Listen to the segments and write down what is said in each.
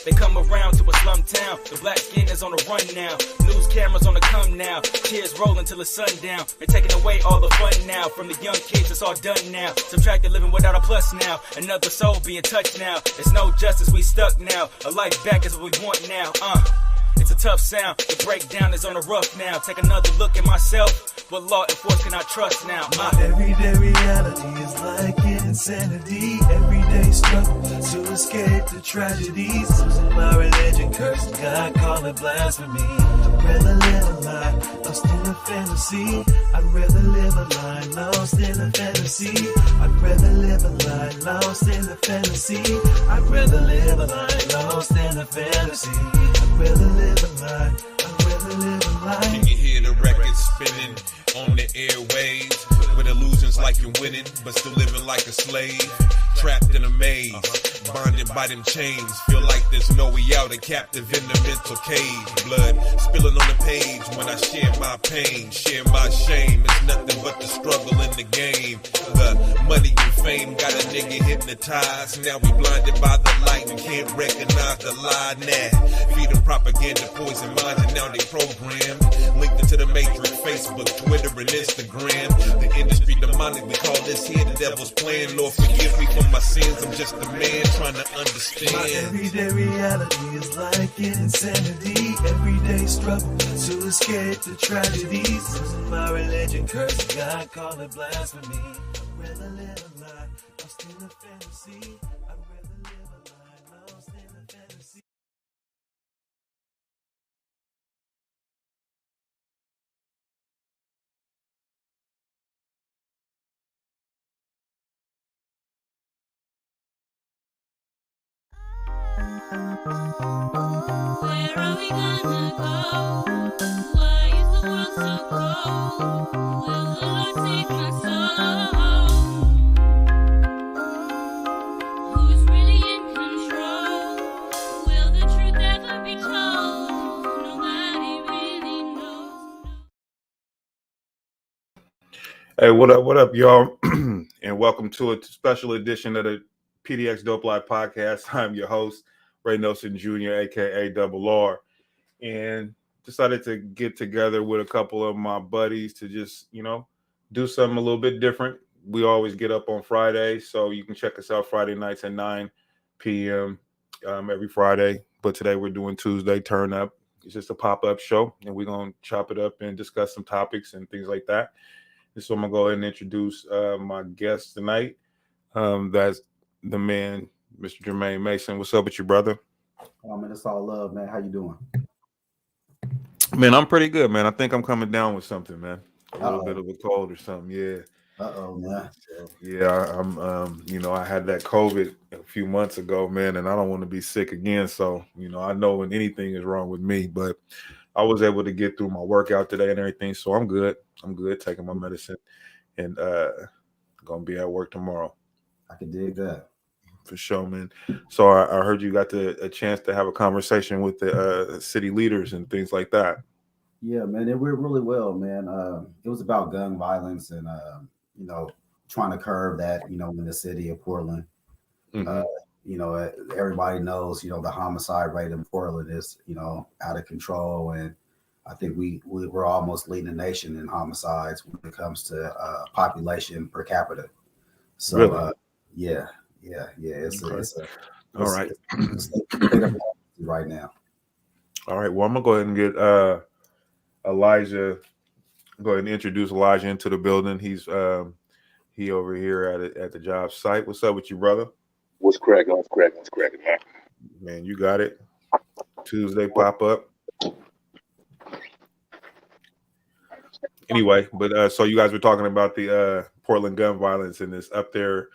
They come around to a slum town. The black skin is on the run now. News cameras on the come now. Cheers rolling till the sundown. They're taking away all the fun now. From the young kids, it's all done now. Subtracted living without a plus now. Another soul being touched now. It's no justice, we stuck now. A life back is what we want now. It's a tough sound. The breakdown is on the rough now. Take another look at myself. What law enforcement can I trust now? My everyday reality is like insanity. Everyday struggle to escape the tragedies. Losing my religion, cursing God, call it blasphemy. I'd rather live a lie, lost in a fantasy. I'd rather live a lie, lost in a fantasy. I'd rather live a lie, lost in a fantasy. I'd rather live a lie, lost in a fantasy. I'd rather live a lie, I'd rather live a lie. Can you hear the record spinning on the airwaves? With illusions like you're winning, but still living like a slave. Trapped in a maze, bonded by them chains. Feel like there's no way out, a captive in the mental cage. Blood spilling on the page when I share my pain, share my shame. It's nothing but the struggle in the game. The money and fame got a nigga hypnotized. Now we blinded by the light and can't recognize the lie. Nah, feed them propaganda, poison minds, and now they programmed. Linked into the matrix, Facebook, Twitter, and Instagram. The industry demonic, we call this here the devil's plan. Lord, forgive me for my sins, I'm just a man trying to understand. My everyday reality is like insanity. Everyday struggle to escape the tragedies. Losing my religion, cursing God, call it blasphemy. I'd rather live a lie, lost in a fantasy. I'd rather live a lie, lost in a fantasy. Where are we gonna go? Why is the world so cold? Will the Lord take my soul? Who's really in control? Will the truth ever be told? Nobody really knows. Hey, what up, y'all? And welcome to a special edition of the PDXDOPE Live podcast. I'm your host, Ray Nelson Jr., aka Double R, and decided to get together with a couple of my buddies to just, do something a little bit different. We always get up on Friday, so you can check us out Friday nights at 9 p.m. Every Friday. But today we're doing Tuesday Turn Up. It's just a pop-up show, and we're going to chop it up and discuss some topics and things like that. And so I'm going to go ahead and introduce my guest tonight. That's the man, Mr. Jermaine Mason. What's up with you, brother? Oh, man, it's all love, man. How you doing? Man, I'm pretty good, man. I think I'm coming down with something, man. A little bit of a cold or something, yeah. Man. So, yeah, I'm I had that COVID a few months ago, man, and I don't want to be sick again. So, I know when anything is wrong with me, but I was able to get through my workout today and everything. So I'm good. I'm good taking my medicine and gonna be at work tomorrow. I can dig that. For sure, man. So I heard you got a chance to have a conversation with the city leaders and things like that. Yeah, man, it went really well, man. It was about gun violence and, trying to curb that, in the city of Portland. Mm-hmm. Everybody knows, the homicide rate in Portland is, out of control. And I think we're almost leading the nation in homicides when it comes to population per capita. So, really? Yeah. It's all right. It's right now. All right. Well, I'm gonna go ahead and get Elijah. Go ahead and introduce Elijah into the building. He's he over here at the job site. What's up with you, brother? What's cracking, man? Man, you got it. Tuesday pop up. Anyway, but so you guys were talking about the Portland gun violence and this up there.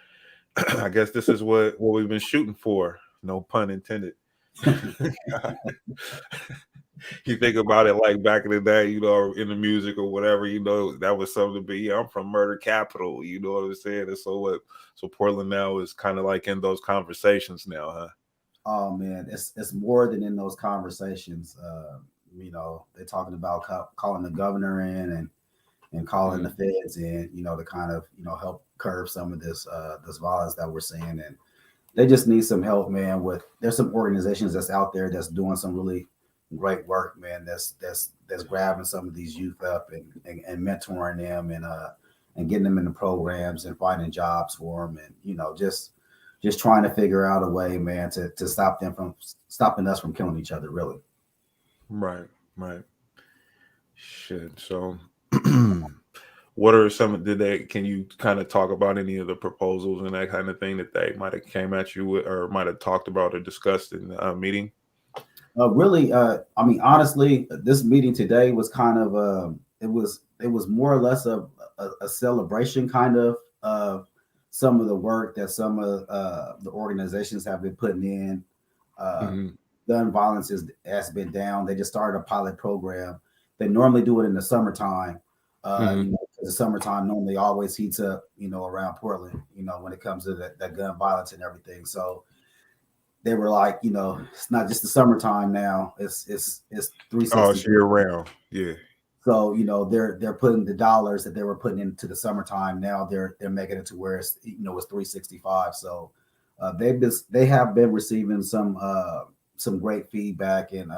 I guess this is what we've been shooting for. No pun intended. You think about it like back in the day, in the music or whatever, that was something to be. I'm from murder capital, you know what I'm saying? And so Portland now is kind of like in those conversations now, huh? Oh man, it's more than in those conversations. They're talking about calling the governor in and calling the feds in, to kind of help curb some of this violence that we're seeing. And they just need some help, man. There's some organizations that's out there that's doing some really great work, man. That's grabbing some of these youth up and mentoring them and getting them into programs and finding jobs for them, and just trying to figure out a way, man, to stop them from stopping us from killing each other, really. Right. Shit. So what are some can you kind of talk about any of the proposals and that kind of thing that they might have came at you with or might have talked about or discussed in the meeting? Really, I mean, honestly, this meeting today was kind of it was more or less a celebration kind of some of the work that some of the organizations have been putting in. Gun violence has been down. They just started a pilot program. They normally do it in the summertime. The summertime normally always heats up, around Portland, when it comes to that gun violence and everything. So they were like, it's not just the summertime now. It's 360. Oh, it's year round. Yeah. So, they're putting the dollars that they were putting into the summertime. Now they're making it to where it's 365. So they have been receiving some great feedback, and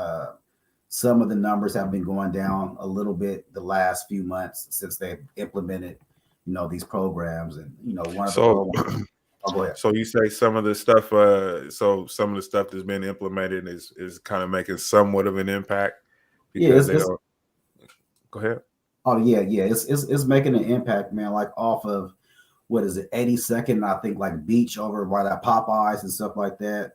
some of the numbers have been going down a little bit the last few months since they've implemented, these programs. And, one of the programs. Oh, go ahead. So you say some of the stuff, some of the stuff that's been implemented is kind of making somewhat of an impact because they don't. Go ahead. Oh yeah. It's making an impact, man. Like off of what is it, 82nd, I think, like beach over by that Popeyes and stuff like that.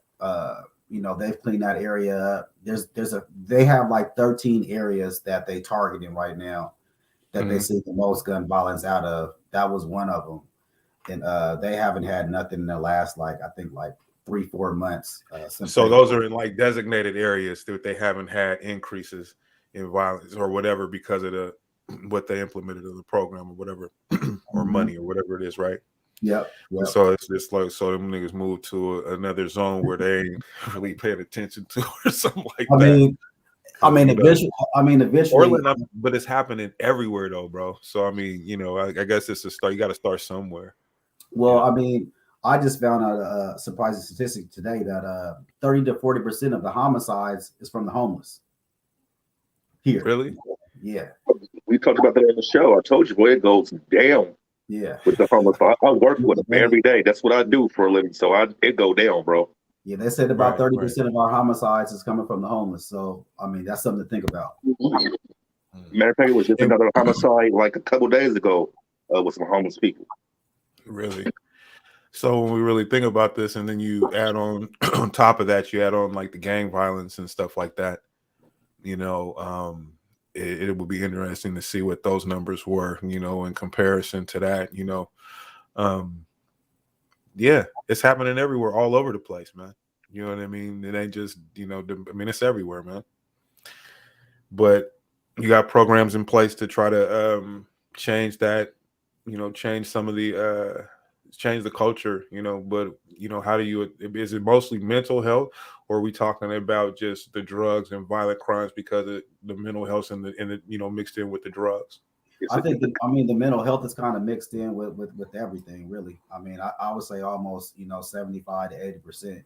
They've cleaned that area up. They have like 13 areas that they targeting right now that they see the most gun violence out of. That was one of them. And they haven't had nothing in the last, I think 3-4 months. So those are in like designated areas that they haven't had increases in violence or whatever because of what they implemented in the program or whatever, or money or whatever it is, right? Yep. So it's just like, so them niggas move to another zone where they ain't really paying attention to or something like that. I mean, eventually, Portland, but it's happening everywhere though, bro. So I mean, I guess it's a start. You got to start somewhere. Well, I mean, I just found out a surprising statistic today that 30 to 40% of the homicides is from the homeless. Here, really? Yeah. We talked about that on the show. I told you, boy, it goes down. Yeah. With the homeless, I work with them every day. That's what I do for a living. So it go down, bro. Yeah, they said about 30% of our homicides is coming from the homeless. So I mean, that's something to think about. Matter of fact, it was just another homicide like a couple days ago with some homeless people. Really? So when we really think about this, and then you add on top of that, you add on like the gang violence and stuff like that, it would be interesting to see what those numbers were, in comparison to that, yeah, it's happening everywhere, all over the place, man. You know what I mean? It ain't just, it's everywhere, man. But you got programs in place to try to change that, change some of the change the culture, but how do you, is it mostly mental health, or are we talking about just the drugs and violent crimes because of the mental health and the mixed in with the drugs? I think the mental health is kind of mixed in with everything, really. I mean, I would say almost 75 to 80%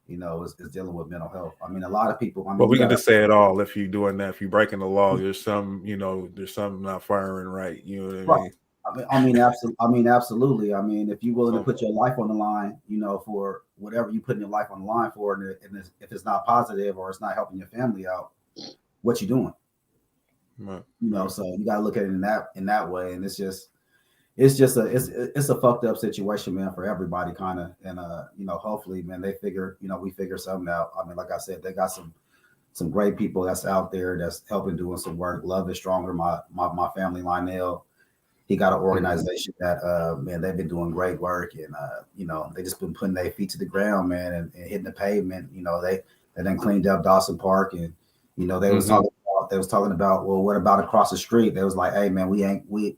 is dealing with mental health. I mean, a lot of people. But we can just say it all. If you're doing that, if you're breaking the law, there's something not firing right. You know what I mean? Absolutely. I mean, if you're willing to put your life on the line, for whatever you put your life on the line for, and if it's not positive or it's not helping your family out, what you doing? Right. So you got to look at it in that way, and it's a fucked up situation, man, for everybody, kind of, and hopefully, man, we figure something out. I mean, like I said, they got some great people that's out there that's helping doing some work. Love is Stronger, my family, Lionel. He got an organization that man, they've been doing great work, and they just been putting their feet to the ground, man, and hitting the pavement. They then cleaned up Dawson Park, and they was talking about, well, what about across the street? They was like, hey man, we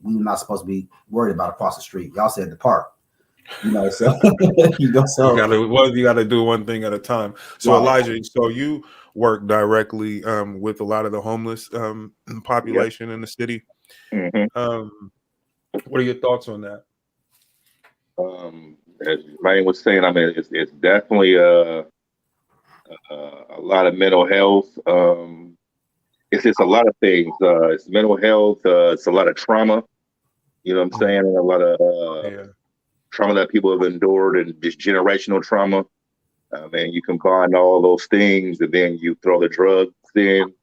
not supposed to be worried about across the street. Y'all said the park. So you got to do one thing at a time. So Elijah, so you work directly with a lot of the homeless population in the city. Mm-hmm. What are your thoughts on that? as Jermaine was saying, I mean, it's definitely a lot of mental health. It's just a lot of things. It's mental health. It's a lot of trauma. You know what I'm saying? And a lot of Yeah. trauma that people have endured, and just generational trauma. And you combine all those things, and then you throw the drugs in,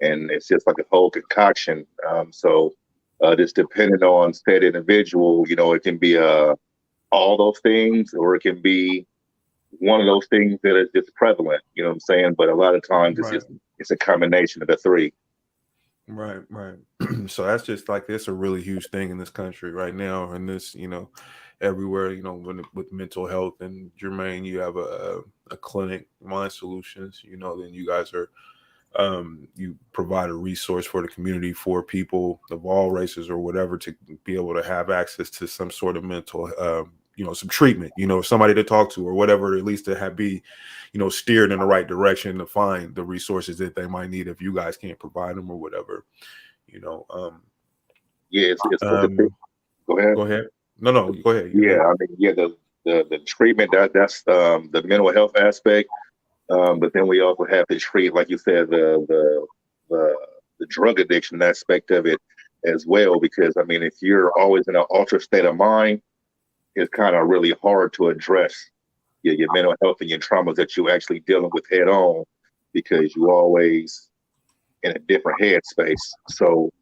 and it's just like a whole concoction. So just depending on said individual, you know, it can be all those things, or it can be one of those things that is just prevalent. You know what I'm saying? But a lot of times Right. it's a combination of the three. Right. So that's just like it's a really huge thing in this country right now, and this, you know, everywhere, you know, with mental health. And Jermaine, you have a clinic, Mind Solutions. You know, then you guys are you provide a resource for the community for people of all races or whatever to be able to have access to some sort of mental you know, some treatment, you know, somebody to talk to or whatever, at least to have be, you know, steered in the right direction to find the resources that they might need if you guys can't provide them or whatever, you know. Yeah, it's go ahead. Go ahead. No, go ahead. Yeah, I mean, yeah, the treatment that's the mental health aspect. But then we also have to treat, like you said, the drug addiction aspect of it as well. Because I mean, if you're always in an altered state of mind, it's kind of really hard to address your mental health and your traumas that you're actually dealing with head on, because you're always in a different headspace. So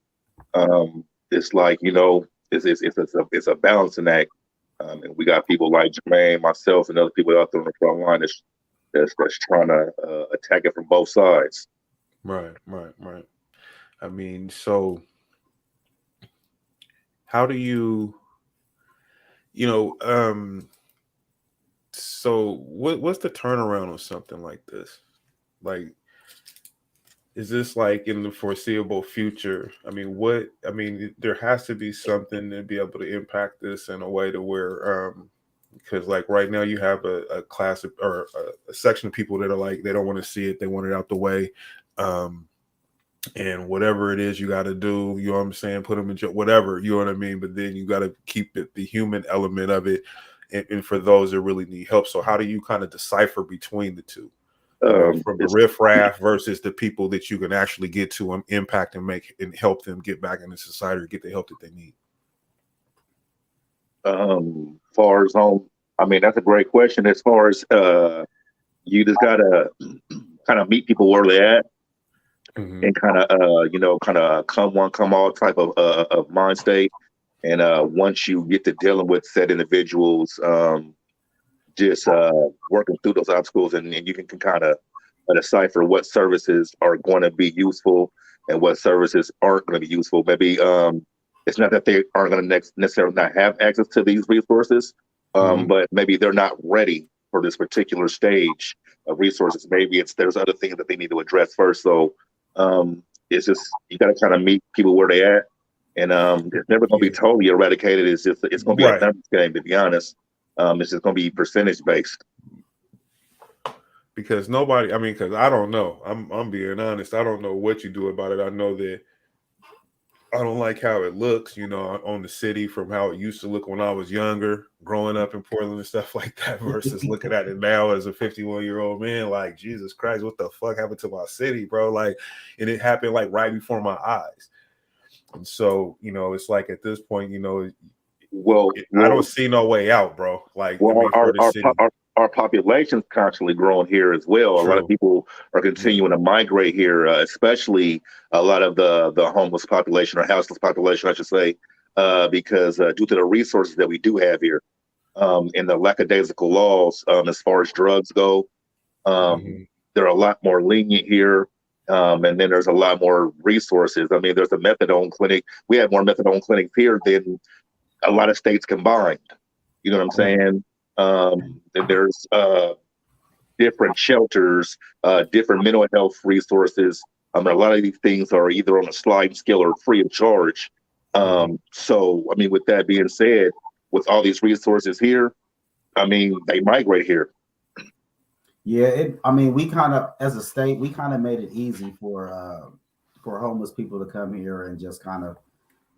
it's like, you know, it's a balancing act. And we got people like Jermaine, myself, and other people out there on the front line that's trying to attack it from both sides. Right. I mean, so how do you, you know, so what's the turnaround on something like this? Like, is this like in the foreseeable future? I mean, there has to be something to be able to impact this in a way to where, because like right now you have a class of, or a section of people that are like, they don't want to see it. They want it out the way. And whatever it is you got to do, you know what I'm saying? Put them in jail, whatever, you know what I mean? But then you got to keep the human element of it. And for those that really need help. So how do you kind of decipher between the two? You know, from the riffraff versus the people that you can actually get to impact and make and help them get back into society or get the help that they need? Far as on, I mean, that's a great question. As far as you just gotta kind of meet people where they're at, and kind of you know, kind of come one, come all type of mind state. And once you get to dealing with said individuals, just working through those obstacles, and you can kind of decipher what services are going to be useful and what services aren't going to be useful. Maybe it's not that they aren't going to necessarily not have access to these resources, but maybe they're not ready for this particular stage of resources. Maybe there's other things that they need to address first. So it's just, you got to kind of meet people where they at, and it's never going to be totally eradicated. It's going to be a numbers game, to be honest. It's just going to be percentage based. Because nobody, I mean, because I don't know. I'm being honest. I don't know what you do about it. I know that I don't like how it looks, you know, on the city from how it used to look when I was younger, growing up in Portland and stuff like that, versus looking at it now as a 51-year-old man. Like, Jesus Christ, what the fuck happened to my city, bro? Like, and it happened like right before my eyes. And so, you know, it's like at this point, you know, I don't see no way out, bro. Like, well, I mean, our population's constantly growing here as well. True. A lot of people are continuing to migrate here, especially a lot of the homeless population, or houseless population, I should say, because due to the resources that we do have here, and the lackadaisical laws as far as drugs go, they're a lot more lenient here. And then there's a lot more resources. I mean, there's a methadone clinic. We have more methadone clinics here than a lot of states combined. You know what I'm saying? And there's different shelters, different mental health resources. A lot of these things are either on a sliding scale or free of charge. So, I mean, with that being said, with all these resources here, I mean, they migrate here. Yeah, I mean, we kind of, as a state, we kind of made it easy for homeless people to come here and just kind of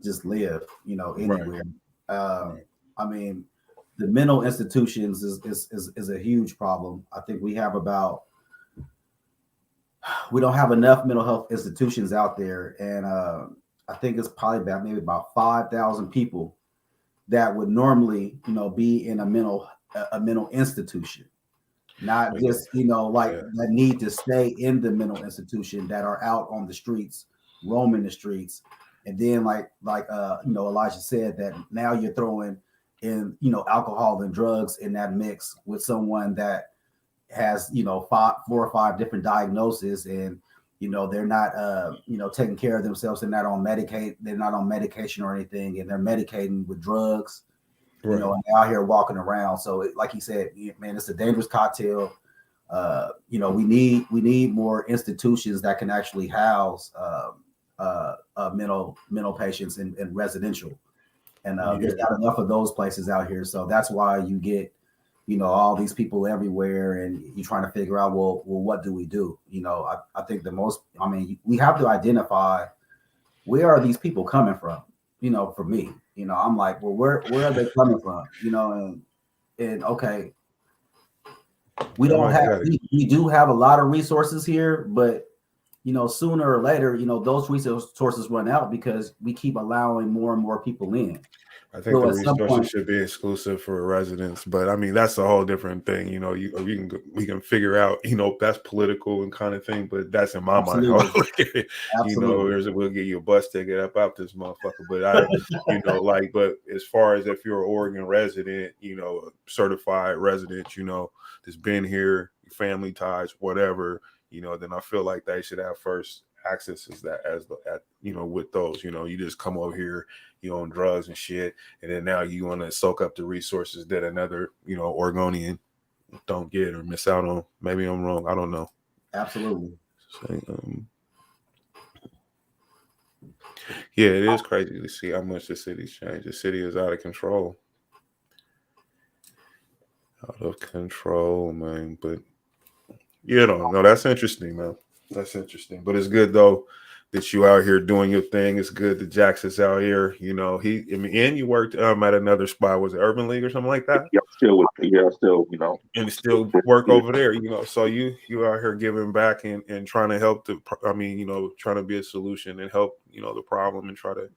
just live, you know, anywhere. I mean, the mental institutions is a huge problem. I think we don't have enough mental health institutions out there, and I think it's probably about 5,000 people that would normally, be in a mental institution, not just that need to stay in the mental institution, that are out on the streets, roaming the streets. And then Elijah said, that now you're throwing in alcohol and drugs in that mix with someone that has 4 or 5 different diagnoses, and they're not taking care of themselves. They're not on medication or anything, and they're medicating with drugs. Right. And they're out here walking around. So like he said, man, it's a dangerous cocktail. We need more institutions that can actually house mental patients in residential, and there's not enough of those places out here. So that's why you get all these people everywhere, and you're trying to figure out, well, what do we do? I think we have to identify, where are these people coming from? For me, I'm like, well, where are they coming from? And okay, we do have a lot of resources here, but sooner or later, those resources run out because we keep allowing more and more people in. I think the resources should be exclusive for residents, but I mean, that's a whole different thing. We can figure out, that's political and kind of thing, but that's in my mind. We'll get you a bus ticket up out this motherfucker. But but as far as if you're an Oregon resident, a certified resident, that's been here, family ties, whatever, then I feel like they should have first access with those. You just come over here, you on drugs and shit, and then now you want to soak up the resources that another Oregonian don't get or miss out on. Maybe I'm wrong, I don't know. Absolutely. So, it is crazy to see how much the city's changed. The city is out of control, man. But no, that's interesting, man. That's interesting. But it's good though that you out here doing your thing. It's good that Jax is out here. And you worked at another spot. Was it Urban League or something like that? Yeah, still. And still work over there. So you out here giving back and trying to help trying to be a solution and help the problem and try to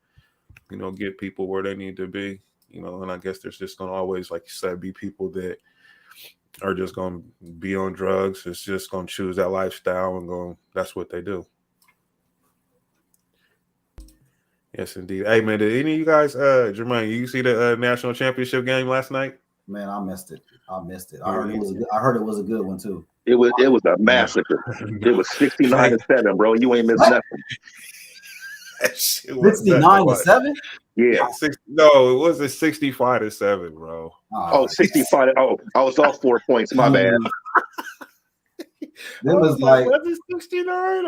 get people where they need to be. And I guess there's just gonna always, like you said, be people that are just going to be on drugs. It's just going to choose that lifestyle and that's what they do. Yes, indeed. Hey, man, did any of you guys, Jermaine, you see the national championship game last night? Man, I missed it. I heard it was a good one too. It was a massacre. It was 69-7, bro. You ain't missed nothing. 69-7? Yeah. No, it wasn't 65-7, bro. 65. Oh, I was off 4 points. My bad. It was like, was it 69?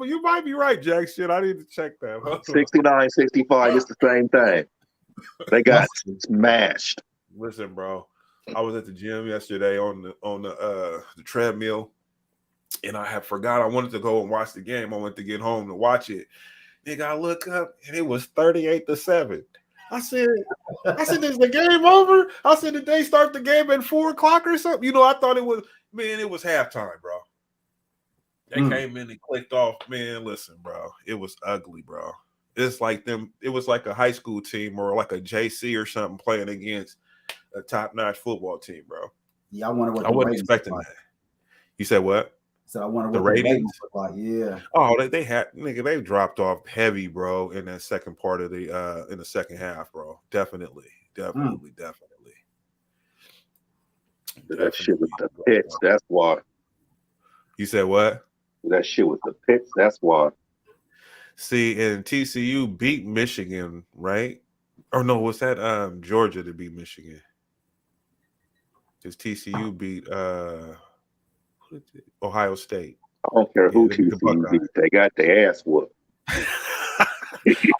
You might be right, Jack. Shit, I need to check that. 69-65. It's the same thing. They got smashed. Listen, bro. I was at the gym yesterday on the treadmill, and I had forgot I wanted to go and watch the game. I went to get home to watch it. Nigga, I look up and it was 38-7. I said, is the game over? I said, did they start the game at 4:00 or something? I thought it was halftime, bro. They came in and clicked off. Man, listen, bro. It was ugly, bro. It's like it was like a high school team or like a JC or something playing against a top-notch football team, bro. Yeah, I wonder what I wasn't expecting that. You said what? So I wonder what the ratings look like. Yeah. Oh, they dropped off heavy, bro, in that second part of in the second half, bro. Definitely. That shit was the pits. That's why. You said what? That shit was the pits. That's why. See, and TCU beat Michigan, right? Or no, was that Georgia to beat Michigan? Because TCU beat Ohio State. I don't care who TCU beat. They got their ass whooped.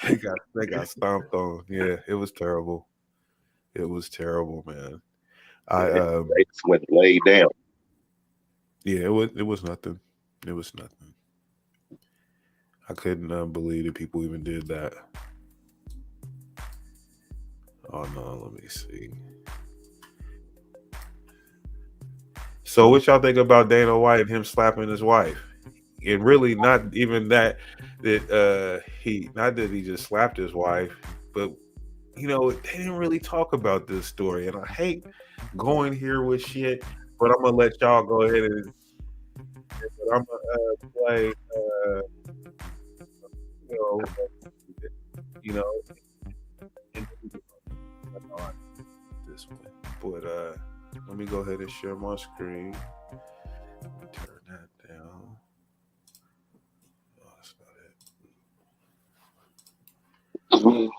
they got stomped on. Yeah, it was terrible. It was terrible, man. They just went laid down. Yeah, it was nothing. It was nothing. I couldn't believe that people even did that. Oh no, let me see. So what y'all think about Dana White and him slapping his wife? And really not even that he not that he just slapped his wife, but they didn't really talk about this story. And I hate going here with shit, but I'm gonna let y'all go ahead and I'm gonna play this one. But let me go ahead and share my screen. Turn that down. Oh, that's not it.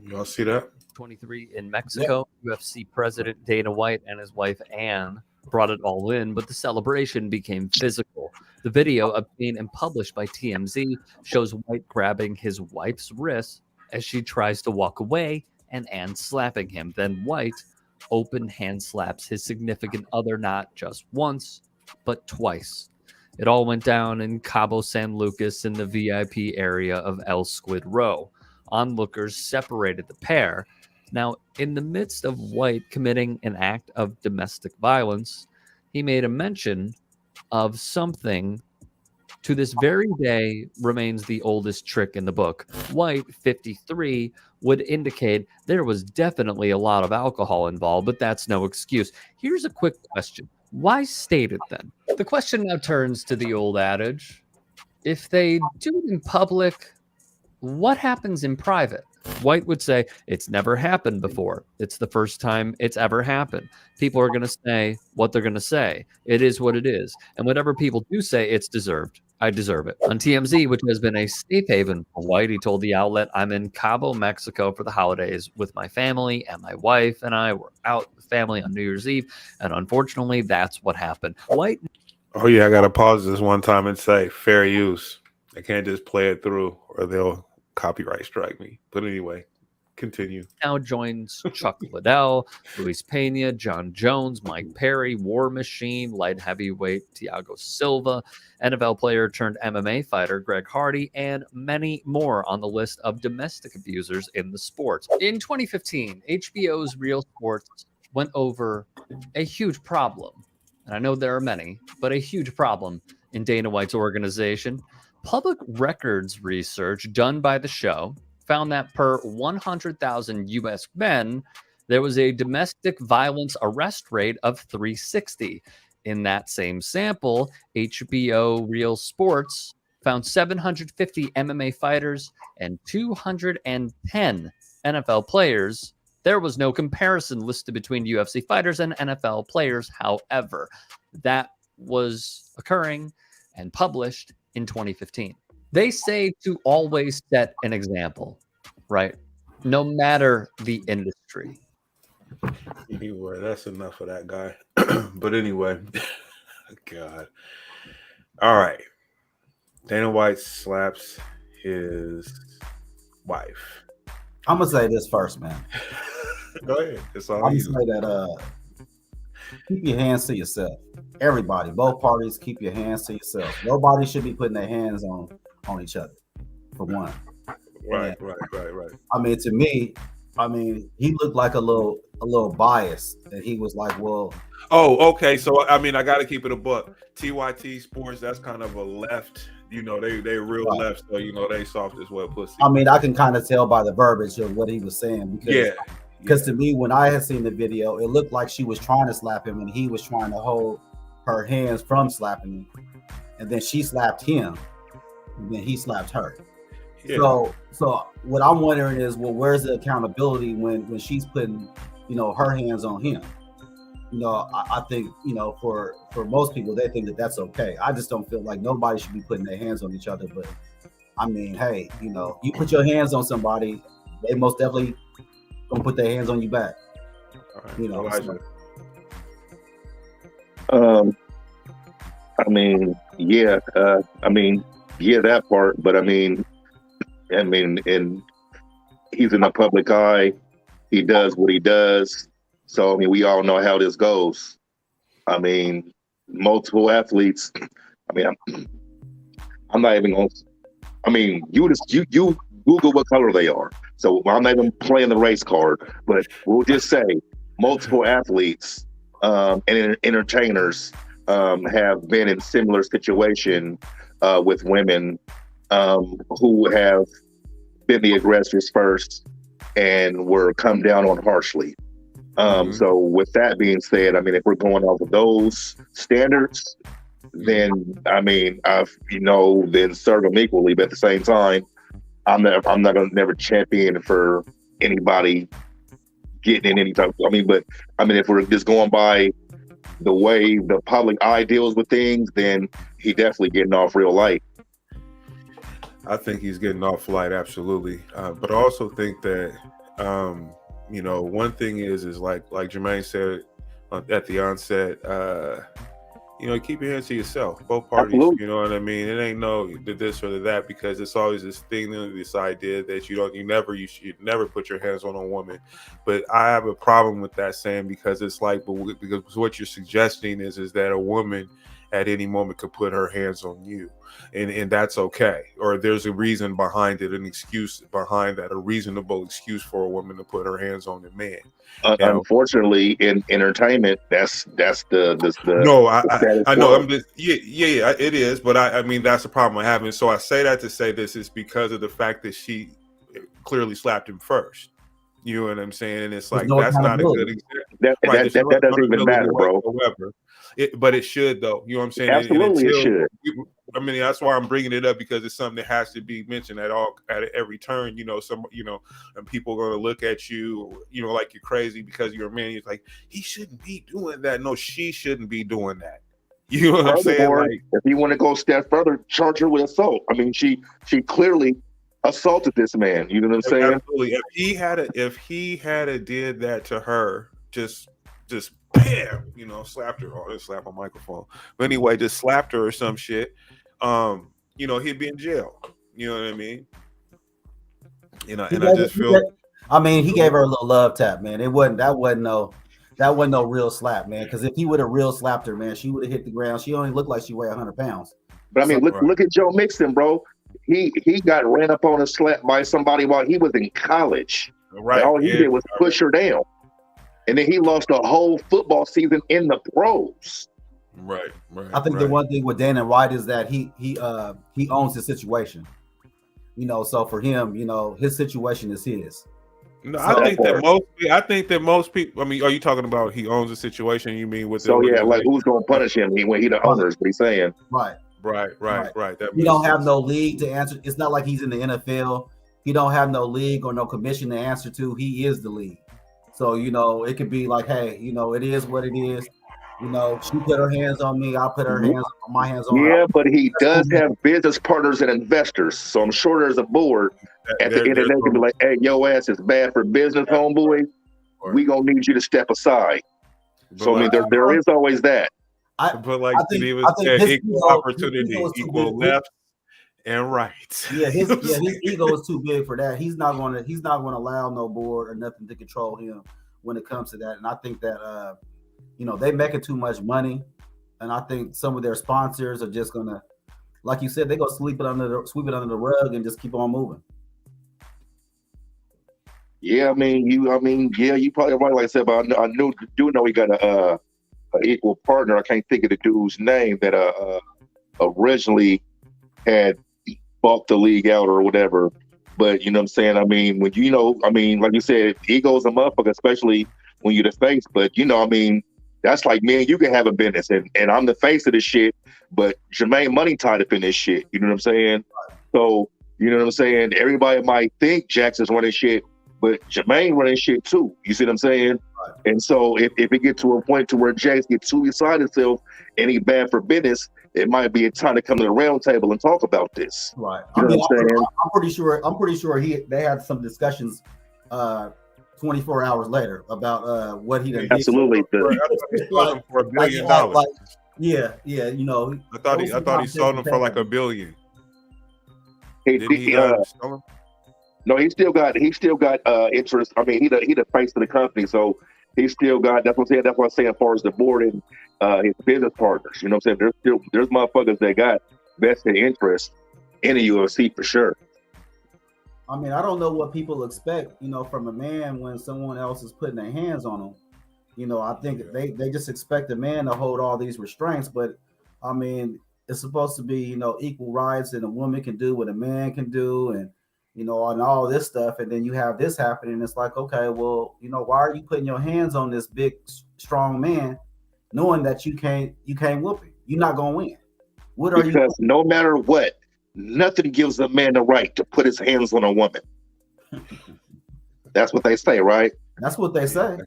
Y'all see that? 23 in Mexico. UFC president Dana White and his wife Anne brought it all in, but the celebration became physical. The video, obtained and published by TMZ, shows White grabbing his wife's wrist as she tries to walk away and Anne slapping him. Then White open hand slaps his significant other not just once, but twice. It all went down in Cabo San Lucas in the VIP area of El Squid Row. Onlookers separated the pair. Now, in the midst of White committing an act of domestic violence, he made a mention of something to this very day remains the oldest trick in the book. White, 53, would indicate there was definitely a lot of alcohol involved, but that's no excuse. Here's a quick question. Why state it then? The question now turns to the old adage. If they do it in public, what happens in private? White would say, it's never happened before. It's the first time it's ever happened. People are going to say what they're going to say. It is what it is. And whatever people do say, it's deserved. I deserve it. On TMZ, which has been a safe haven for White, he told the outlet, I'm in Cabo, Mexico for the holidays with my family, and my wife and I were out with family on New Year's Eve. And unfortunately, that's what happened. White. Oh, yeah, I got to pause this one time and say fair use. I can't just play it through or they'll copyright strike me. But anyway, continue. Now joins Chuck Liddell, Luis Pena, John Jones, Mike Perry, War Machine, light heavyweight Thiago Silva, NFL player turned MMA fighter Greg Hardy, and many more on the list of domestic abusers in the sport. In 2015, HBO's Real Sports went over a huge problem. And I know there are many, but a huge problem in Dana White's organization. Public records research done by the show found that per 100,000 U.S. men, there was a domestic violence arrest rate of 360. In that same sample, HBO Real Sports found 750 MMA fighters and 210 NFL players. There was no comparison listed between UFC fighters and NFL players, however. That was occurring and published in 2015. They say to always set an example, right? No matter the industry. Anyway, that's enough of that guy. But anyway, God. All right. Dana White slaps his wife. I'm gonna say this first, man. Go ahead. It's all I'm gonna you. say that keep your hands to yourself. Everybody, both parties, keep your hands to yourself. Nobody should be putting their hands on each other, for one. Right. I mean, to me, he looked like a little biased, and he was like, well. Oh, okay. So I mean, I got to keep it a buck. TYT Sports, that's kind of a left. They real right. Left, so they soft as well pussy. I mean, I can kind of tell by the verbiage of what he was saying because to me, when I had seen the video, it looked like she was trying to slap him, and he was trying to hold her hands from slapping him, and then she slapped him, and then he slapped her. Yeah. So what I'm wondering is, well, where's the accountability when she's putting, her hands on him? I think, for most people, they think that that's okay. I just don't feel like nobody should be putting their hands on each other. But I mean, hey, you put your hands on somebody, they most definitely gonna put their hands on you back. All right. That part. But and he's in the public eye. He does what he does. So, we all know how this goes. Multiple athletes. I'm not even going to, I mean, you Google what color they are. So I'm not even playing the race card, but we'll just say multiple athletes and entertainers have been in similar situation with women who have been the aggressors first and were come down on harshly. So with that being said, I mean, if we're going off of those standards, then I mean, then serve them equally. But at the same time, I'm not gonna never champion for anybody getting in any type. But if we're just going by the way the public eye deals with things, then he definitely getting off real light. I think he's getting off light, absolutely. But I also think that one thing is like Jermaine said at the onset, keep your hands to yourself. Both parties, Absolutely. You know what I mean? It ain't no this or that, because it's always this thing, this idea that you should never put your hands on a woman. But I have a problem with that saying, because it's like, because what you're suggesting is that a woman at any moment could put her hands on you, and that's okay, or there's a reason behind it, an excuse behind that, a reasonable excuse for a woman to put her hands on a man. Unfortunately, in entertainment, that's the no, I know. I'm just yeah, it is, but I mean that's the problem I'm having. So I say that to say this is because of the fact that she clearly slapped him first. You know what I'm saying? And it's like, that's not a good example. That doesn't even matter, bro. But it should, though. You know what I'm saying? Absolutely, it should. That's why I'm bringing it up, because it's something that has to be mentioned at every turn. And people are going to look at you, like you're crazy because you're a man. You're like, he shouldn't be doing that. No, she shouldn't be doing that. You know what I'm saying? Like, if you want to go a step further, charge her with assault. I mean, she clearly assaulted this man. You know what I'm saying? Absolutely. If he had did that to her, just bam, slapped her. Oh, I slapped my microphone. But anyway, just slapped her or some shit. He'd be in jail. You know what I mean? And I just feel. He gave her a little love tap, man. That wasn't no real slap, man. Because if he would have real slapped her, man, she would have hit the ground. She only looked like she weighed 100 pounds. But look at Joe Mixon, bro. He got ran up on and slapped by somebody while he was in college. Right. And all he did was push her down. And then he lost a whole football season in the pros. Right. I think the one thing with Dana White is that he owns his situation. So for him, his situation is his. No, I think that most people. I mean, are you talking about he owns the situation? You mean with? So yeah, like who's gonna punish him? When he the owner is what he's saying. Right. He don't have no league to answer. It's not like he's in the NFL. He don't have no league or no commission to answer to. He is the league. So, it could be like, hey, it is what it is. She put her hands on me. I'll put my hands on her. Yeah, but he does have business partners and investors. So I'm sure there's a board at the end of the day to be like, hey, your ass is bad for business, homeboy. We going to need you to step aside. So, there is always that. But like Steve said, equal opportunity, equal left and right. Yeah, his ego is too big for that. He's not going to allow no board or nothing to control him when it comes to that. And I think that they making too much money, and I think some of their sponsors are just gonna, like you said, they're gonna sweep it under the rug and just keep on moving. Yeah, you probably right, like I said, but I do know he got a equal partner. I can't think of the dude's name that originally had bought the league out or whatever. But you know what I'm saying? I mean, when like you said, ego's a motherfucker, especially when you're the face. But that's like me and you can have a business, and I'm the face of this shit, but Jermaine money tied up in this shit. You know what I'm saying? So, you know what I'm saying? Everybody might think Jackson's running shit, but Jermaine running shit too. You see what I'm saying? Right. And so if it get to a point to where Jax gets too beside himself and he bad for business, it might be a time to come to the round table and talk about this. Right. You know what I'm saying? I'm pretty sure they had some discussions 24 hours later about what he done did. Absolutely. For $1 billion. Yeah. I thought he sold him for like $1 billion. No, he still got interest. I mean, he the face of the company, so he still got. That's what I'm saying. That's what I'm saying. As far as the board and his business partners, you know what I'm saying. There's motherfuckers that got vested interest in the UFC for sure. I mean, I don't know what people expect, from a man when someone else is putting their hands on them. I think they just expect a man to hold all these restraints, but I mean, it's supposed to be, equal rights, and a woman can do what a man can do, and and all this stuff. And then you have this happening. It's like, okay, well, why are you putting your hands on this big, strong man, knowing that you can't whoop him? You're not gonna win. What are you? Because no matter what, nothing gives a man the right to put his hands on a woman. That's what they say, right? That's what they say.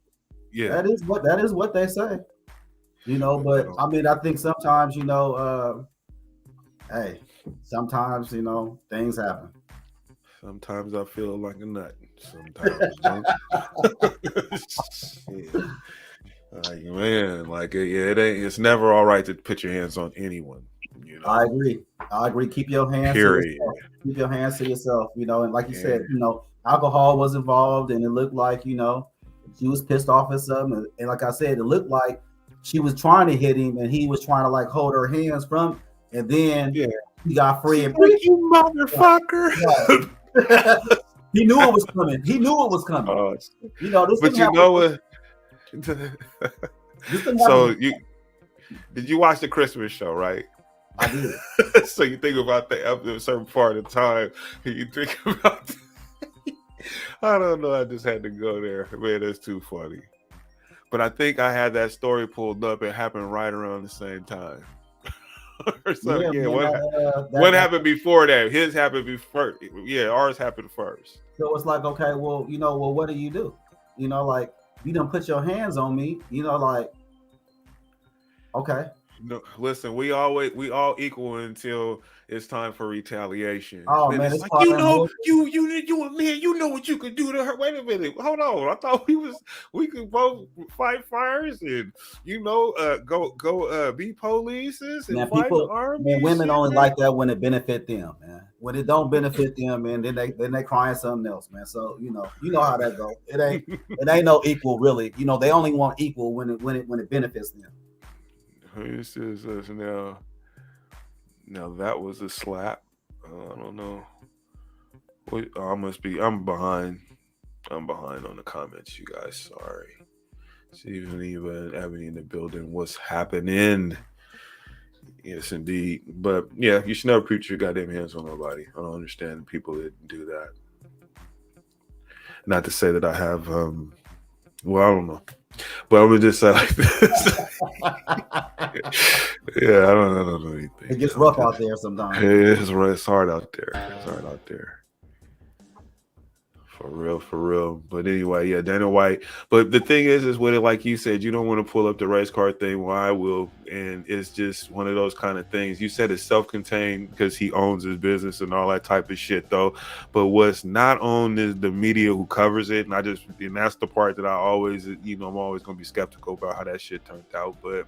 Yeah, that is what they say. But I mean, I think sometimes, hey, sometimes things happen. Sometimes I feel like a nut. Sometimes don't. Shit. Like, man, like it ain't. It's never all right to put your hands on anyone. I agree. Keep your hands. Period. To yourself. Keep your hands to yourself. And like you said, alcohol was involved, and it looked like she was pissed off at something. And like I said, it looked like she was trying to hit him, and he was trying to like hold her hands from. And then he got free. And you motherfucker. He knew it was coming. This. But you know what? So did you watch the Christmas show, right? I did. So you think about that up to a certain part of time, and you think about I don't know, I just had to go there. Man, that's too funny. But I think I had that story pulled up. It happened right around the same time. What happened before that? His happened before. Yeah, ours happened first. So it's like, okay, well, what do you do? Like, you done put your hands on me, like, okay. No, listen, we all equal until it's time for retaliation. Oh then man, it's like, you a man, you know what you could do to her. Wait a minute, hold on. I thought we could both fight fires and go be polices and fight the army. Man, women only like that when it benefit them, man. When it don't benefit them, man, then they crying something else, man. So you know how that goes. It ain't no equal really. They only want equal when it benefits them. This is now. Now that was a slap. I don't know. I'm behind. I'm behind on the comments, you guys. Sorry. Stephen Eva, Ebony in the building. What's happening? Yes, indeed. But yeah, you should never put your goddamn hands on nobody. I don't understand people that do that. Not to say that I have. Well, I don't know. But I'm gonna just say like this. Yeah, I don't know anything. It gets rough out there sometimes. It's hard out there. It's hard out there. For real. But anyway, yeah, Dana White. But the thing is with it, like you said, you don't want to pull up the race car thing. Well, I will. And it's just one of those kind of things. You said it's self-contained because he owns his business and all that type of shit, though. But what's not owned is the media who covers it. And that's the part that I always, I'm always going to be skeptical about how that shit turned out. But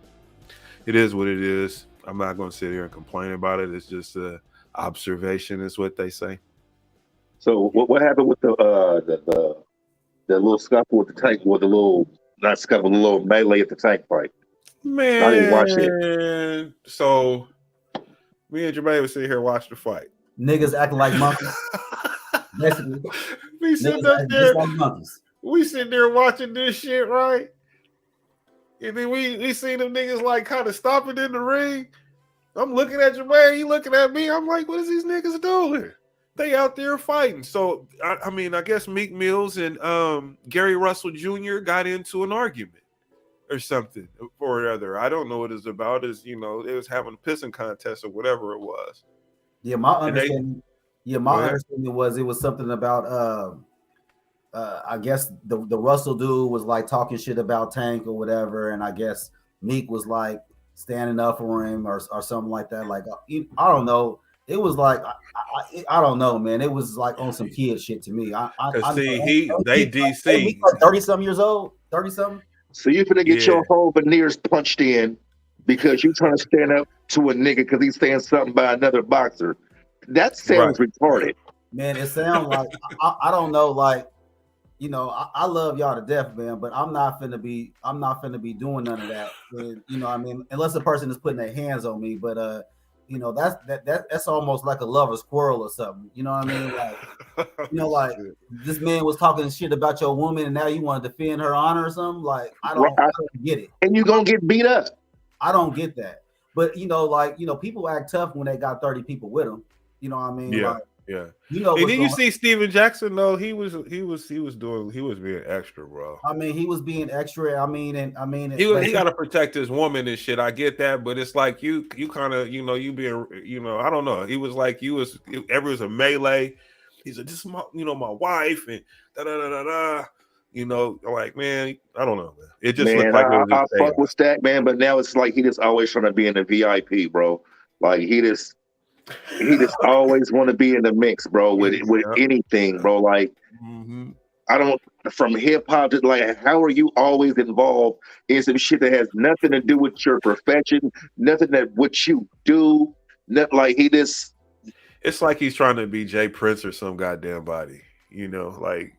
it is what it is. I'm not going to sit here and complain about it. It's just an observation, is what they say. So what happened with the little scuffle with the tank, with the little melee at the tank fight? Man, I didn't watch it. So me and Jermaine was sitting here watching the fight. Niggas acting like monkeys. Basically, we sitting up there. Like we sitting there watching this shit, right? And then we seen them niggas like kind of stopping in the ring. I'm looking at Jermaine, he looking at me. I'm like, what is these niggas doing? They out there fighting. So, I mean, I guess Meek Mills and Gary Russell Jr. got into an argument or something or other. I don't know what it's about. It was having a pissing contest or whatever it was. Yeah, my understanding was it was something about I guess the Russell dude was like talking shit about Tank or whatever, and I guess Meek was like standing up for him or something like that. Like, I don't know. It was like I don't know, man. It was like on some kid shit to me. They DC 30-something years old, 30-something. So you're gonna get your whole veneers punched in because you're trying to stand up to a nigga because he's saying something by another boxer. That sounds retarded. Man, it sounds like I don't know, like, I love y'all to death, man, but I'm not finna be doing none of that. And, I mean, unless the person is putting their hands on me, but you know, that's almost like a lover's quarrel or something. You know what I mean? Like, you know, like this man was talking shit about your woman, and now you want to defend her honor or something. Like, I don't get it. And you're gonna get beat up. I don't get that. But you know, like, you know, people act tough when they got 30 people with them. You know what I mean? Yeah. Like, yeah. You know, and then you see Steven Jackson though. He was being extra, bro. I mean, he was being extra. I mean, he got to protect his woman and shit. I get that, but it's like you kind of, you know, you being, you know, I don't know. He was like, it was a melee. He's like, this is my, you know, my wife and da da da da da. You know, like, man, I don't know, man. It just looked like I fuck with Stack, man, but now it's like he just always trying to be in the VIP, bro. Like he just always want to be in the mix, bro, with anything, bro. Like, I don't, from hip hop to like, how are you always involved in some shit that has nothing to do with your profession, nothing that what you do, nothing, like he just. It's like he's trying to be Jay Prince or some goddamn body, you know, like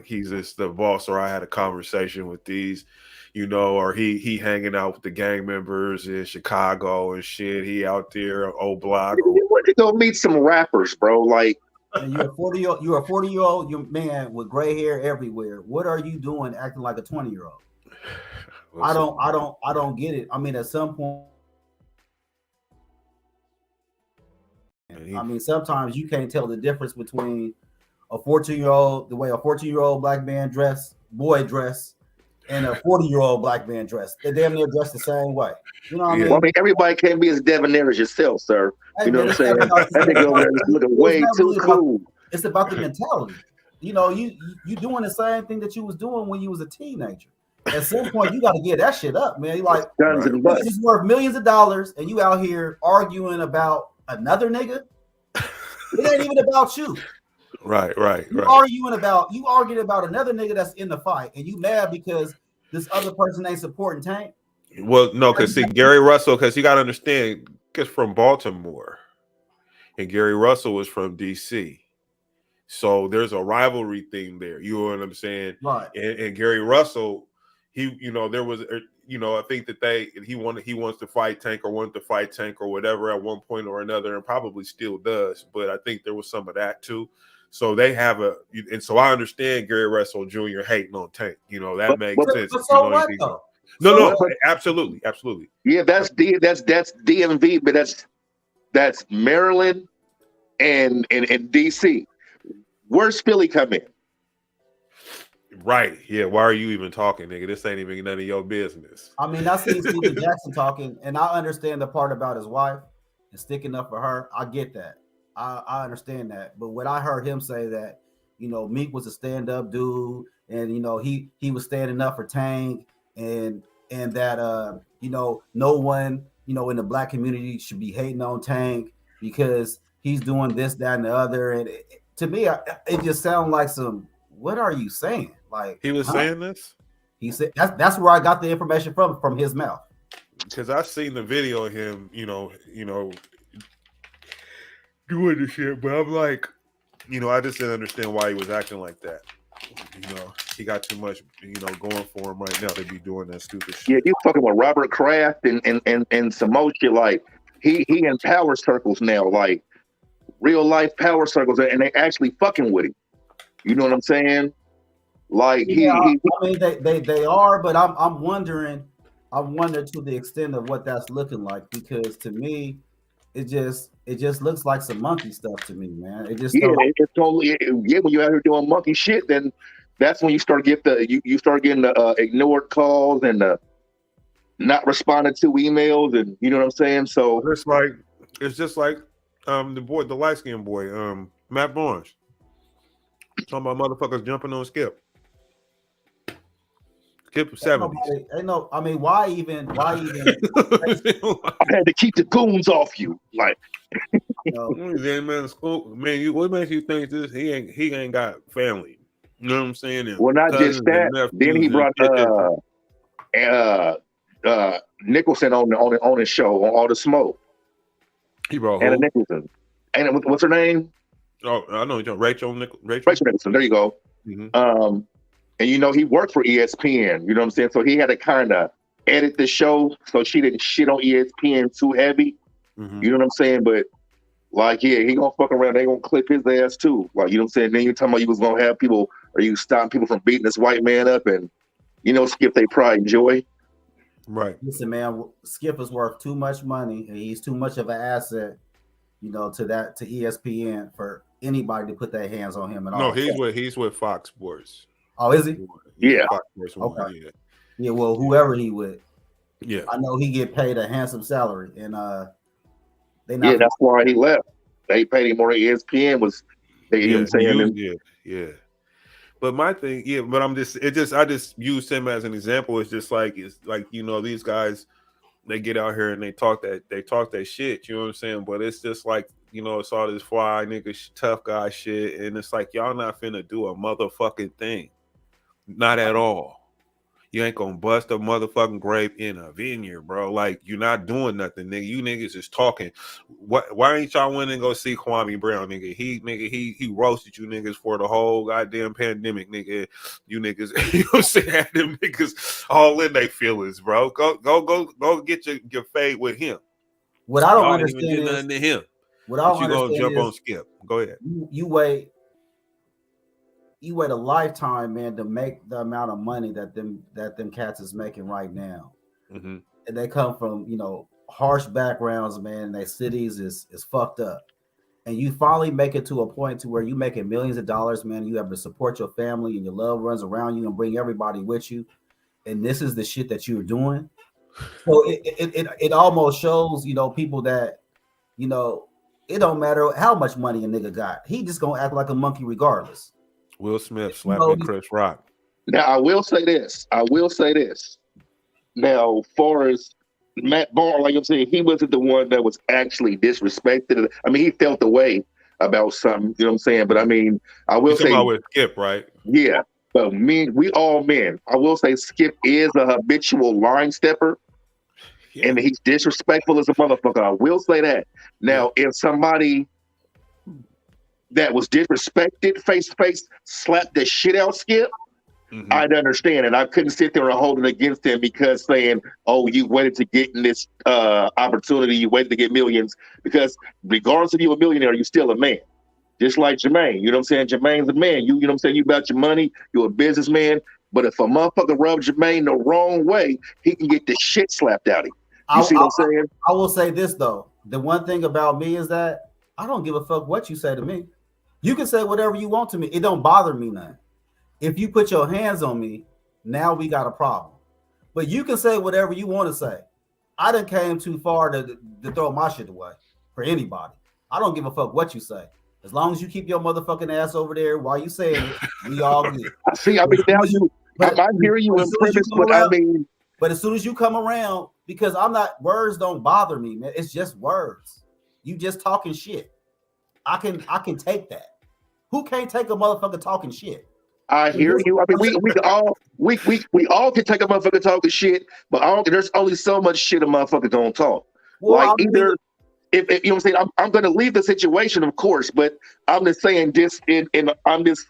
he's just the boss, or I had a conversation with these, you know, or he hanging out with the gang members in Chicago and shit. He out there, old block. You want to go meet some rappers, bro. Like, and you're a 40-year-old man with gray hair everywhere. What are you doing acting like a 20-year-old? I don't get it. I mean, at some point, I mean, sometimes you can't tell the difference between a 14-year-old, the way a 14-year-old black man boy dress, and a 40-year-old black man dress. They damn near dressed the same way. You know what I mean? Well, I mean, everybody can't be as debonair as yourself, sir. Hey, you know man, what I'm saying? That nigga over there is looking way too cool. It's about the mentality. You know, you doing the same thing that you was doing when you was a teenager. At some point, you got to get that shit up, man. You like, guns and butts. It's worth millions of dollars, and you out here arguing about another nigga. It ain't even about you. Right. You arguing about another nigga that's in the fight, and you mad because this other person ain't supporting Tank. Well, no, because see, Gary Russell, because you got to understand, because from Baltimore, and Gary Russell was from DC. So there's a rivalry thing there. You know what I'm saying? Right. And Gary Russell, he, you know, there was, you know, I think that he wants to fight Tank or wanted to fight Tank or whatever at one point or another, and probably still does. But I think there was some of that too. So they have and so I understand Gary Russell Jr. hating on Tank. You know, that makes sense. But so what though? No, absolutely. Yeah, that's DMV, but that's Maryland and DC. Where's Philly come in? Right. Yeah. Why are you even talking, nigga? This ain't even none of your business. I mean, I seen Steven Jackson talking, and I understand the part about his wife and sticking up for her. I get that. I understand that. But when I heard him say that, you know, Meek was a stand-up dude, and you know, he was standing up for Tank, and that you know, no one, you know, in the black community should be hating on Tank because he's doing this, that, and the other. And to me, it just sounds like some. What are you saying? Like he was saying this. He said that's where I got the information from his mouth. Because I've seen the video of him, you know, doing the shit, but I'm like, you know, I just didn't understand why he was acting like that. You know, he got too much, you know, going for him right now to be doing that stupid shit. Yeah, you fucking with Robert Kraft and some more shit. Like he in power circles now, like real life power circles, and they actually fucking with him. You know what I'm saying? Like yeah, I mean they are, but I'm wondering to the extent of what that's looking like, because to me it just looks like some monkey stuff to me, man. It just it's totally when you're out here doing monkey shit, then that's when you start getting the ignored calls and the not responding to emails, and you know what I'm saying. So it's just like the light skinned boy, Matt Barnes. Talking about motherfuckers jumping on Skip. Skip 70s. Ain't no, I mean, why even? I had to keep the goons off you, like. You know. Man, what makes you think this? He ain't got family. You know what I'm saying? And well, not just that. Then he brought Nicholson on his show on All the Smoke. He brought Anna Nicholson. And what's her name? Oh, I know. Rachel Nicholson. There you go. Mm-hmm. And you know, he worked for ESPN. You know what I'm saying? So he had to kind of edit the show so she didn't shit on ESPN too heavy. You know what I'm saying? But like, yeah, he gonna fuck around. They gonna clip his ass too. Like, you know what I'm saying? Then you're talking about you was gonna have people, or you stopping people from beating this white man up, and Skip they pride and joy. Right. Listen, man, Skip is worth too much money, and he's too much of an asset, to ESPN for anybody to put their hands on him. And No, all. he's with Fox Sports. Oh, is he? Yeah. Fox Sports Okay. Yeah. Yeah. Well, whoever he with, Yeah. I know he get paid a handsome salary, and they not. Yeah, that's why he left. They paid him more. ESPN was. You know what I'm saying? Yeah. But my thing, but I just use him as an example. It's like these guys, they get out here and they talk that shit. You know what I'm saying? But it's just like, it's all this fly nigga tough guy shit, and it's like y'all not finna do a motherfucking thing, not at all. You ain't gonna bust a motherfucking grape in a vineyard, bro. Like, you're not doing nothing, nigga. You niggas is talking. Why ain't y'all went and go see Kwame Brown, nigga? He roasted you niggas for the whole goddamn pandemic, nigga. You niggas, you know what I'm saying? Had them niggas all in their feelings, bro. Go get your fade with him. What I don't y'all understand even did is nothing to him. What I don't you gonna understand jump is on Skip? Go ahead. You wait a lifetime, man, to make the amount of money that them cats is making right now. Mm-hmm. And they come from, harsh backgrounds, man, and their cities is fucked up. And you finally make it to a point to where you making millions of dollars, man. You have to support your family and your loved ones around you and bring everybody with you. And this is the shit that you're doing. So it almost shows, people that, it don't matter how much money a nigga got. He just gonna act like a monkey regardless. Will Smith slapping Chris Rock. Now, I will say this. Now, far as Matt Barnes, like I'm saying, he wasn't the one that was actually disrespected. I mean, he felt the way about something, you know what I'm saying? But I mean, I will say, about with Skip, right? Yeah, but we all men. I will say Skip is a habitual line stepper. Yeah. And he's disrespectful as a motherfucker. I will say that. Now, if somebody that was disrespected face to face slapped the shit out Skip, I'd understand it. I couldn't sit there and hold it against him because saying, oh, you waited to get in this opportunity, you waited to get millions, because regardless of you a millionaire, you're still a man. Just like Jermaine, you know what I'm saying? Jermaine's a man. You know what I'm saying? You about your money, you're a businessman. But if a motherfucker rubs Jermaine the wrong way, he can get the shit slapped out of him. You see what I'm saying? I will say this, though. The one thing about me is that I don't give a fuck what you say to me. You can say whatever you want to me. It don't bother me none. If you put your hands on me, now we got a problem. But you can say whatever you want to say. I done came too far to throw my shit away for anybody. I don't give a fuck what you say. As long as you keep your motherfucking ass over there while you saying it, we all good. See, I mean, now I hear you in premise, but as soon as you come around, because words don't bother me, man. It's just words. You just talking shit. I can take that. Who can't take a motherfucker talking shit? I hear you. I mean, we all can take a motherfucker talking shit, but there's only so much shit a motherfucker don't talk. Well, like either if you know what I'm saying, I'm going to leave the situation, of course, but I'm just saying I'm just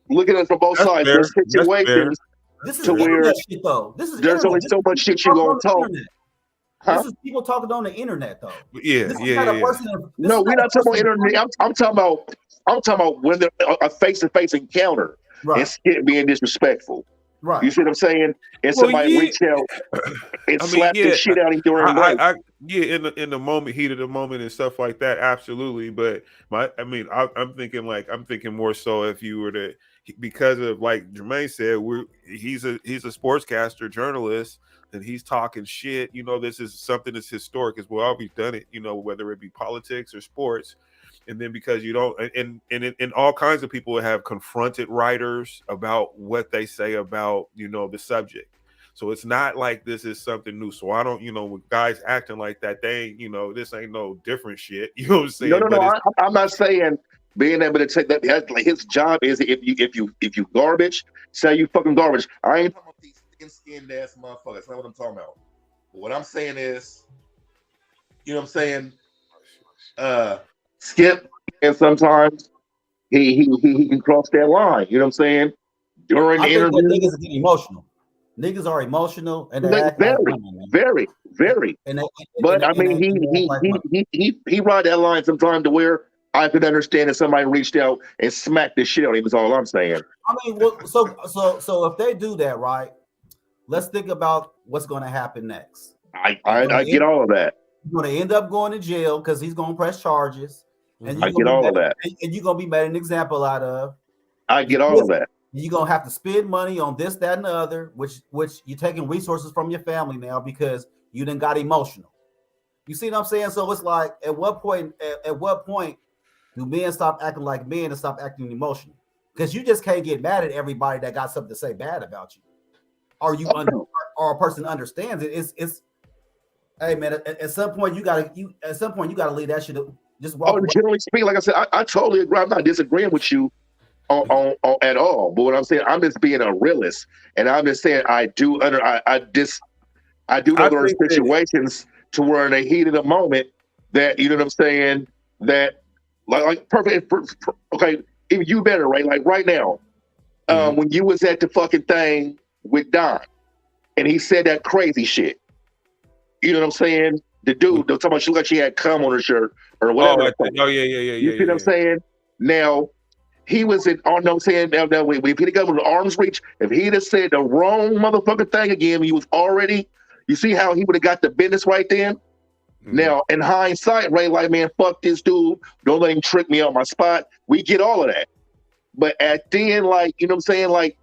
looking at it from both sides. There's situations this is to where shit, though. There's only so much shit you're going to talk. This is people talking on the internet, though. Yeah. No, we're not talking about internet. I'm talking about when they're a face-to-face encounter, right, and Skip being disrespectful. Right. You see what I'm saying? And somebody reached out and slapped the shit out of him during break. In the moment, heat of the moment and stuff like that, absolutely. But I'm thinking more so if you were to, because of, like Jermaine said, he's a sportscaster, journalist, and he's talking shit. This is something that's historic as well. We've done it, whether it be politics or sports. And then because you don't, and all kinds of people have confronted writers about what they say about, the subject. So it's not like this is something new. So I don't, with guys acting like that, they ain't, this ain't no different shit. You know what I'm saying? No. I'm not saying being able to take that. Like, his job is if you garbage, say you fucking garbage. I ain't talking about these thin-skinned ass motherfuckers. That's not what I'm talking about. But what I'm saying is, you know what I'm saying? Skip, and sometimes he can cross that line. You know what I'm saying? During the interview, niggas get emotional. Niggas are emotional, and they're very, very. And they, But I and mean, they won't like money. he ride that line sometime to where I could understand if somebody reached out and smacked the shit out of him. Is all I'm saying. I mean, well, so if they do that, right? Let's think about what's going to happen next. I get all of that. He's going to end up going to jail because he's going to press charges, and I get all of that. And you're going to be made an example out of. I get all of that. You're going to have to spend money on this, that, and the other, which you're taking resources from your family now because you done got emotional. You see what I'm saying? So it's like, at what point do men stop acting like men and stop acting emotional? Because you just can't get mad at everybody that got something to say bad about you, or or a person understands it. It's hey man, at some point you gotta leave that shit. Just walk away. Generally speaking, like I said, I totally agree. I'm not disagreeing with you on at all. But what I'm saying, I'm just being a realist, and I'm just saying I do know there are situations to where in the heat of the moment that, you know what I'm saying, that like perfect. Okay, if you better, right? Like right now, when you was at the fucking thing with Don, and he said that crazy shit. You know what I'm saying? The dude, talking about she looked like she had cum on her shirt or whatever. Yeah. You see what I'm saying? Now, he was in, oh no, I'm saying, now, if he'd got with arm's reach, if he'd have said the wrong motherfucking thing again, he was already, you see how he would have got the business right then? Mm-hmm. Now, in hindsight, Ray, like, man, fuck this dude. Don't let him trick me on my spot. We get all of that. But at the end, like, you know what I'm saying? Like,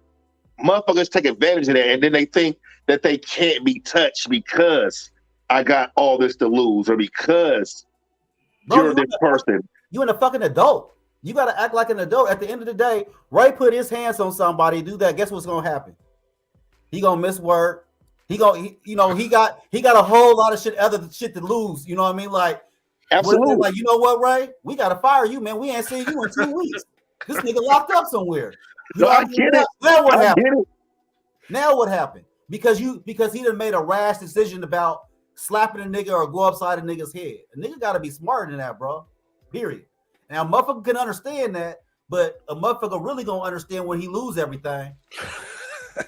motherfuckers take advantage of that, and then they think that they can't be touched because I got all this to lose, or because you're this person. You're a fucking adult. You got to act like an adult. At the end of the day, Ray put his hands on somebody, do that. Guess what's going to happen? He going to miss work. He got a whole lot of shit, other shit to lose. You know what I mean? Like, absolutely. Like, you know what, Ray? We got to fire you, man. We ain't seen you in 2 weeks. This nigga locked up somewhere. I get it. Now what happened? Now what happened? Because he done made a rash decision about slapping a nigga or go upside a nigga's head. A nigga got to be smarter than that, bro. Period. Now, a motherfucker can understand that, but a motherfucker really gonna understand when he lose everything.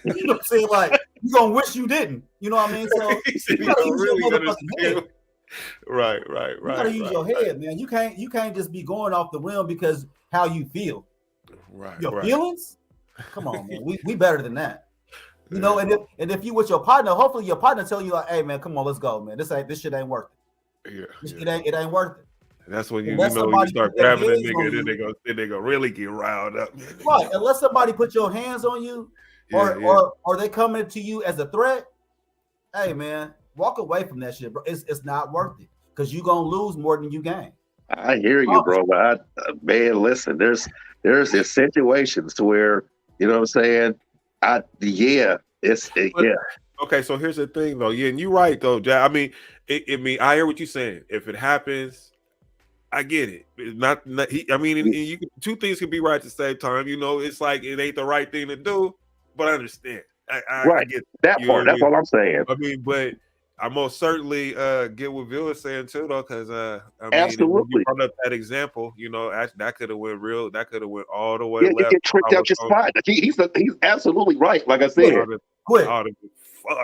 You know what I'm saying? Like, you gonna wish you didn't. You know what I mean? So you gotta use your motherfucking head. Right. You gotta use your head, man. You can't just be going off the rim because how you feel. Right. Your feelings? Come on, man. We better than that. You know, and if you with your partner, hopefully your partner tell you like, hey man, come on, let's go, man. This shit ain't worth it. Yeah. It ain't worth it. That's when you start grabbing a nigga, then they go really get riled up. Right. Unless somebody put your hands on you or they coming to you as a threat, hey man, walk away from that shit, bro. It's not worth it because you're gonna lose more than you gain. I hear you, bro. But man, listen, there's situations to where, you know what I'm saying? Okay, so here's the thing though. Yeah, and you're right though, Jack. I mean, I hear what you're saying. If it happens, I get it. It's not and two things can be right at the same time. You know, it's like it ain't the right thing to do, but I understand. I get that part. That's all I'm saying. I mean, but I most certainly get what Bill is saying too, though, because absolutely, you brought up that example. You know, that could have went real. That could have went all the way. Yeah, you get tricked out your spot. He's absolutely right. Like I said, quit.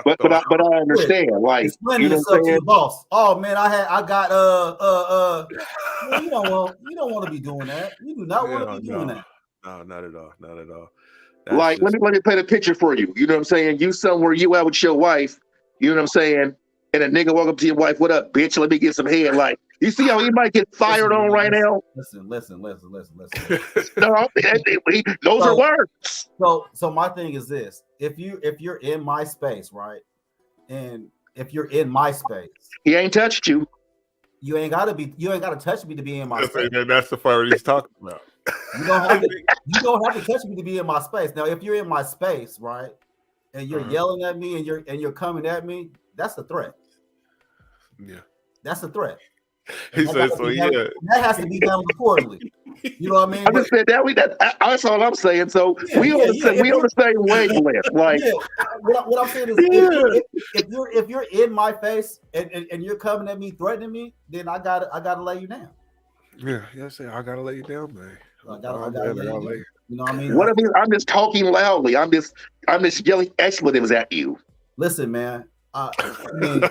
But I understand. Like, explaining yourself to your boss. Oh man, I got you don't want to be doing that. You do not want to be doing that. No, not at all. Like, let me paint a picture for you. You know what I'm saying? You somewhere you out with your wife. You know what I'm saying? And a nigga walk up to your wife, what up, bitch? Let me get some head. Like, you see how he might get fired on right now? Listen. No, those are words. So my thing is this: if you're in my space, right, and if you're in my space, he ain't touched you. You ain't gotta touch me to be in my space. That's the part he's talking about. You don't have to touch me to be in my space. Now, if you're in my space, right, and you're yelling at me and you're coming at me, that's a threat. Yeah, that's a threat. He said so. Yeah, that has to be done accordingly. You know what I mean? I just said that. That's all I'm saying. So we on the same wavelength. Like, what I'm saying is, if you're in my face and you're coming at me, threatening me, then I gotta lay you down. Yeah, I gotta lay you down, man. I gotta lay you down. You know what I mean? I'm just talking loudly. I'm just yelling expletives at you. Listen, man. I mean,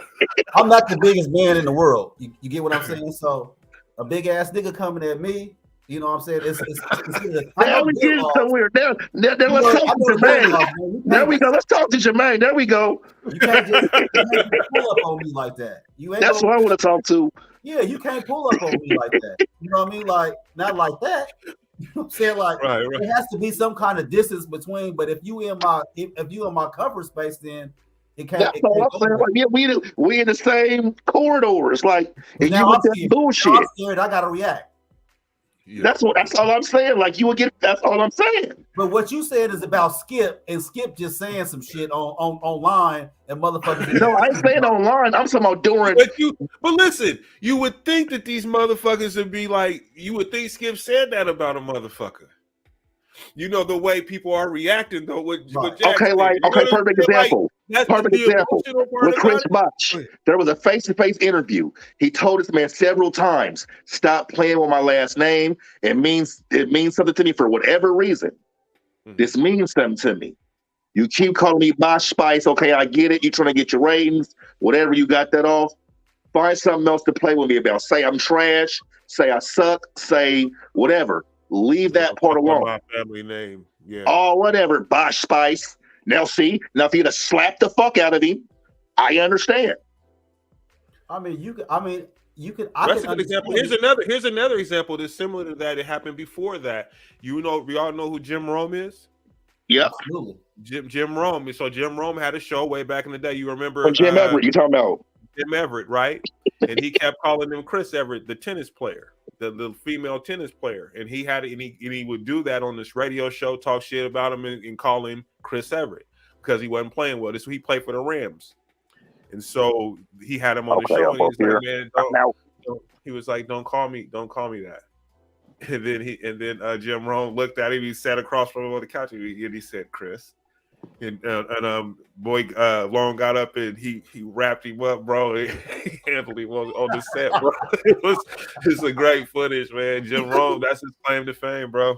I'm not the biggest man in the world. You get what I'm saying? So a big ass nigga coming at me, you know what I'm saying? I Now know we the good get laws. somewhere. Now You let's know, talk I to know the good Jermaine. laws, man. There we go. Let's talk to Jermaine. There we go. You can't just pull up on me like that. You ain't That's gonna, what I want to talk to. yeah, you can't pull up on me like that. You know what I mean? Like, not like that. You know what I'm saying? Like, Right. there has to be some kind of distance between. But if you in my cover space, then it can't. That's all I'm saying. Like, yeah, we in the same corridors. Like, and Now you I'm with that scared. bullshit. Now I'm scared. I gotta react. Yeah. That's all I'm saying. Like, you would get. That's all I'm saying. But what you said is about Skip, and Skip just saying some shit on online, and motherfuckers. No, I ain't saying online. I'm talking about during. But listen, you would think that these motherfuckers would be like, you would think Skip said that about a motherfucker. You know the way people are reacting though. With Jack Okay, like perfect example. Like, Perfect example with Chris Butch. There was a face-to-face interview. He told this man several times, "Stop playing with my last name. It means something to me for whatever reason. This means something to me. You keep calling me Bosch Spice. Okay, I get it. You're trying to get your ratings. Whatever, you got that off. Find something else to play with me about. Say I'm trash. Say I suck. Say whatever. Leave that part alone. My family name, yeah. Oh, whatever, Bosch Spice. Now, see, if you'd have slapped the fuck out of him, I understand. I mean, you could. That's a good example. Here's another example that's similar to that. It happened before that. You know, we all know who Jim Rome is. Yeah, absolutely. Jim Rome. So Jim Rome had a show way back in the day. You remember Jim Everett? You talking about Jim Everett, right? And he kept calling him Chris Everett, the tennis player. The female tennis player, and he would do that on this radio show, talk shit about him and call him Chris Everett because he wasn't playing well. He played for the Rams, and so he had him on the show. And he was like, "Man, he was like, don't call me that." And then Jim Rome looked at him. He sat across from him on the couch, and he said, "Chris." And boy, Long got up and he wrapped him up, bro. He handled him on the set, bro. It's a great footage, man. Jim Rome, that's his claim to fame, bro.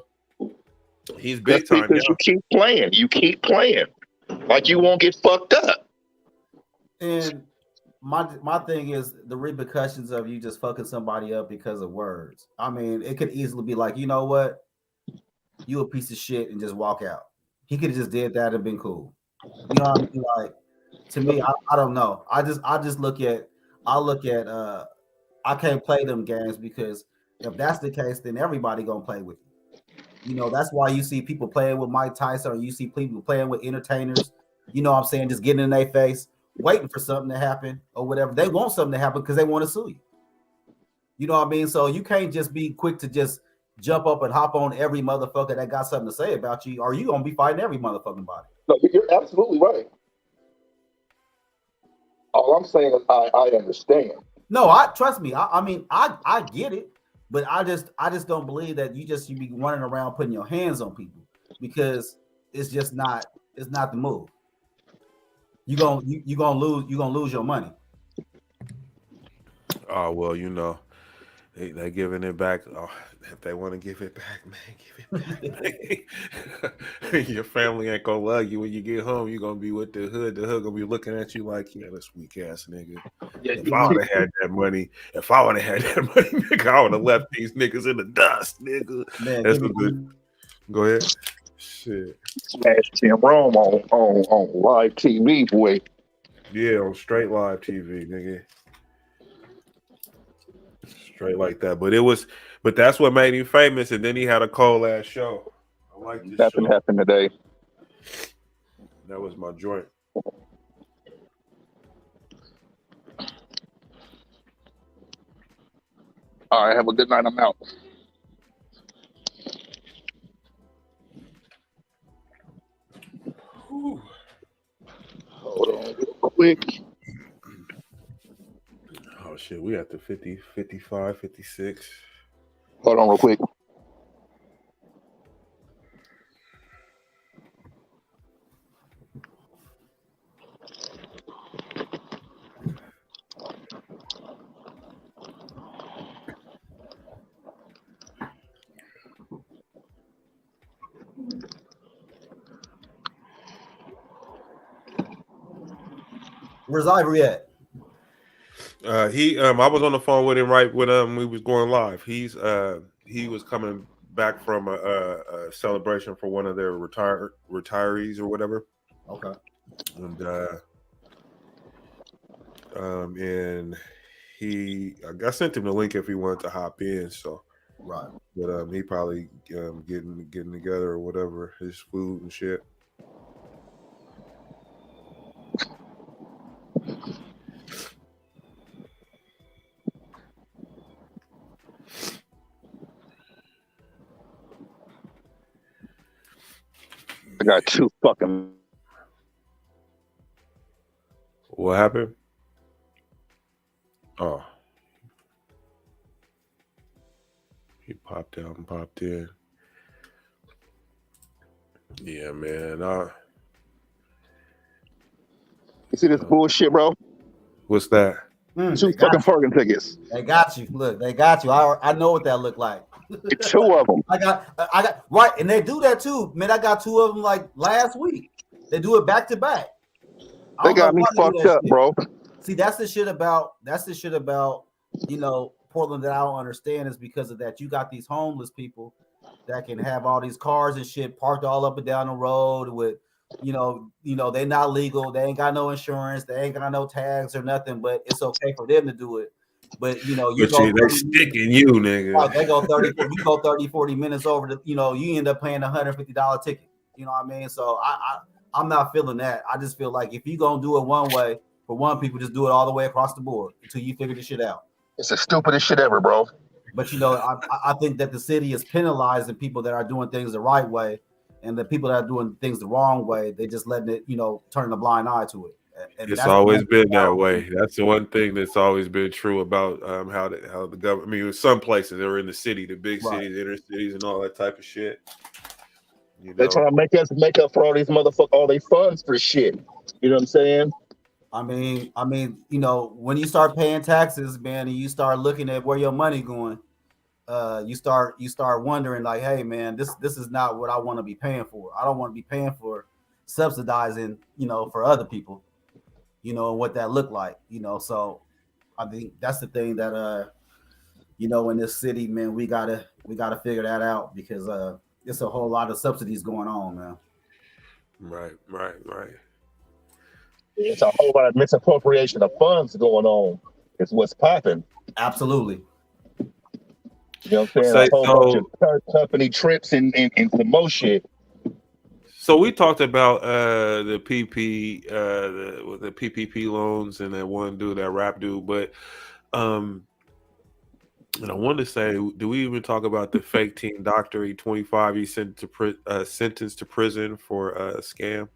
He's big time. Because you keep playing, like you won't get fucked up. And my thing is the repercussions of you just fucking somebody up because of words. I mean, it could easily be like, you know what, you a piece of shit, and just walk out. He could have just did that and been cool. You know what I mean? Like, to me, I don't know. I look at I can't play them games because if that's the case, then everybody gonna play with you. You know, that's why you see people playing with Mike Tyson, or you see people playing with entertainers, you know what I'm saying, just getting in their face, waiting for something to happen or whatever. They want something to happen because they want to sue you. You know what I mean? So you can't just be quick to just jump up and hop on every motherfucker that got something to say about you, or you gonna be fighting every motherfucking body. No, you're absolutely right. All I'm saying is I understand. No, trust me. I mean, I get it, but I just don't believe that you be running around putting your hands on people, because it's just not. It's not the move. You gonna lose your money. Oh well, you know, they're giving it back. Oh, if they want to give it back, man, give it back. Your family ain't gonna love you when you get home. You're gonna be with the hood. The hood gonna be looking at you like, yeah, this weak ass nigga. If I would have had that money, nigga, I would have left these niggas in the dust, nigga. Man, that's what good. Go ahead. Shit. Smash Jim Rome on live TV, boy. Yeah, on straight live TV, nigga. Straight like that. But that's what made him famous, and then he had a cold ass show. I like this Nothing show. happened today. That was my joint. All right, have a good night. I'm out. Whew. Hold on real quick. Oh shit, we at the 50, 55, 56. Hold on real quick. Where's Ivory at? I was on the phone with him right when we was going live. He was coming back from a celebration for one of their retirees or whatever. Okay. And I sent him the link if he wanted to hop in. So right, but he probably getting together or whatever, his food and shit. I got two fucking. What happened? Oh, he popped out and popped in. Yeah, man. You see this bullshit, bro? What's that? Two fucking parking tickets. They got you. Look, they got you. I know what that looked like. Two of them. I got right, and they do that too, man. I got two of them like last week. They do it back to back. They got me fucked up, bro. See, that's the shit about Portland that I don't understand is because of that. You got these homeless people that can have all these cars and shit parked all up and down the road with, they not legal. They ain't got no insurance. They ain't got no tags or nothing, but it's okay for them to do it. But, they sticking you, nigga. Like they go 30, 40 minutes over to, you end up paying $150 ticket. You know what I mean? So I'm not feeling that. I just feel like if you going to do it one way, for one, people just do it all the way across the board until you figure this shit out. It's the stupidest shit ever, bro. But, I think that the city is penalizing people that are doing things the right way, and the people that are doing things the wrong way, they just letting it, turn a blind eye to it. And it's always been that way. That's the one thing that's always been true about how the government. I mean, some places they're in the city, the big cities, inner cities, and all that type of shit. They're trying to make up for all these all these funds for shit. You know what I'm saying? I mean, when you start paying taxes, man, and you start looking at where your money going, you start wondering like, hey, man, this is not what I want to be paying for. I don't want to be paying for subsidizing, for other people, and what that looked like, So I think that's the thing that in this city, man, we gotta figure that out because it's a whole lot of subsidies going on, man. Right. It's a whole lot of misappropriation of funds going on. It's what's popping. Absolutely. You know what I'm saying? A whole bunch of company trips and some more shit. So we talked about the the PPP loans and that one dude, that rap dude, but and I wanted to say, do we even talk about the fake teen doctor? He 25. He sentenced to prison for a scam.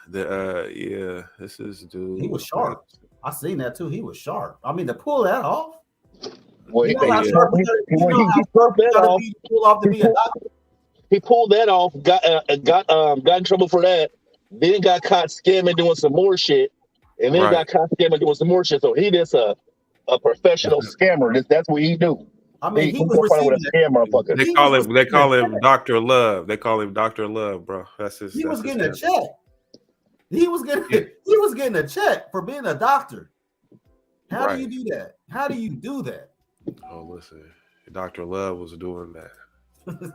This is dude. He was sharp. I seen that too. He was sharp. I mean, to pull that off. Well, he pulled that off. He pulled that off. Got in trouble for that. Then got caught scamming, doing some more shit, and then got caught scamming, doing some more shit. So he just a professional scammer. That's what he do. I mean, he was receiving with a scam motherfucker. They call him Dr. Love. They call him Dr. Love, bro. That's his. He was getting a check. He was getting a check for being a doctor. How do you do that? How do you do that? Oh, listen, Dr. Love was doing that.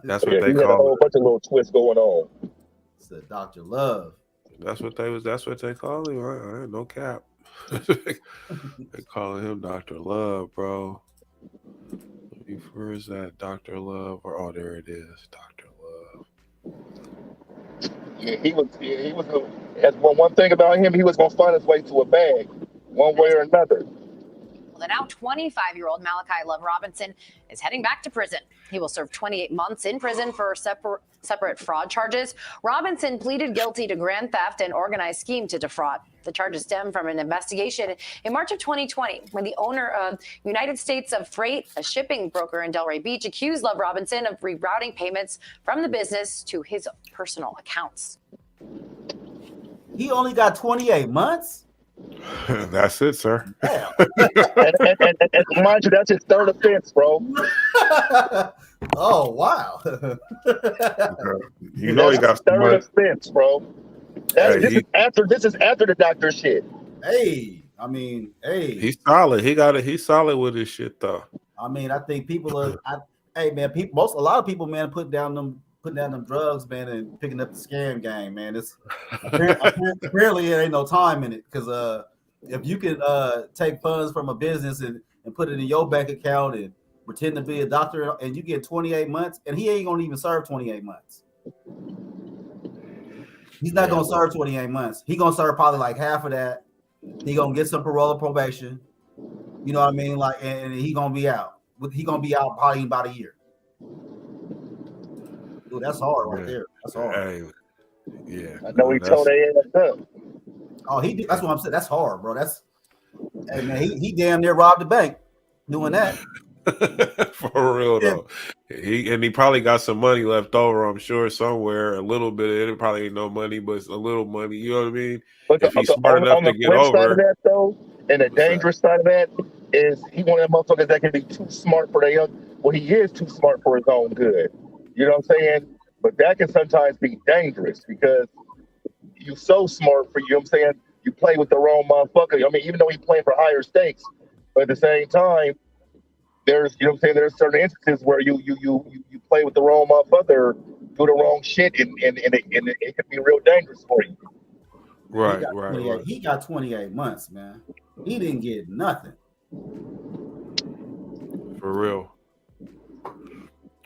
That's what they call. A whole bunch of little twists going on. It's Dr. Love. That's what they call him. I ain't no cap. They calling him Dr. Love, bro. Where is that Dr. Love? Oh, there it is, Dr. Love. Yeah, he was. One thing about him, he was gonna find his way to a bag, one way or another. The now 25-year-old Malachi Love Robinson is heading back to prison. He will serve 28 months in prison for separate fraud charges. Robinson pleaded guilty to grand theft and organized scheme to defraud. The charges stem from an investigation in March of 2020 when the owner of United States of Freight, a shipping broker in Delray Beach, accused Love Robinson of rerouting payments from the business to his personal accounts. He only got 28 months? That's it, sir. Yeah. and mind you, that's his third offense, bro. Oh, wow. You know he got third offense, bro. This is after the doctor shit. Hey, I mean, hey, he's solid. He's solid with his shit though. I mean, I think people are. Hey, man, a lot of people, man, putting down them drugs, man, and picking up the scam game, man. It's apparently it ain't no time in it because if you can take funds from a business and put it in your bank account and pretend to be a doctor and you get 28 months, and he ain't gonna even serve 28 months. He's not gonna serve 28 months. He gonna serve probably like half of that. He gonna get some parole or probation. You know what I mean? Like, and he gonna be out. He gonna be out probably about a year. Dude, that's hard right there. That's hard. Hey, yeah. I know he told their ass up. Oh, he did. That's what I'm saying. That's hard, bro. That's hey man, he damn near robbed the bank doing that. For real though. He probably got some money left over, I'm sure, somewhere. A little bit. It probably ain't no money, but it's a little money. You know what I mean? But if he's smart enough to get over. Side of that, though, and the dangerous side of that is he one of them motherfuckers that can be too smart for their young. Well, he is too smart for his own good. You know what I'm saying? But that can sometimes be dangerous because you so smart for you. Know what I'm saying? You play with the wrong motherfucker. I mean, even though he's playing for higher stakes, but at the same time, there's, you know what I'm saying, there's certain instances where you play with the wrong motherfucker, do the wrong shit, and it can be real dangerous for you. Right. He got 28 months, man. He didn't get nothing. For real.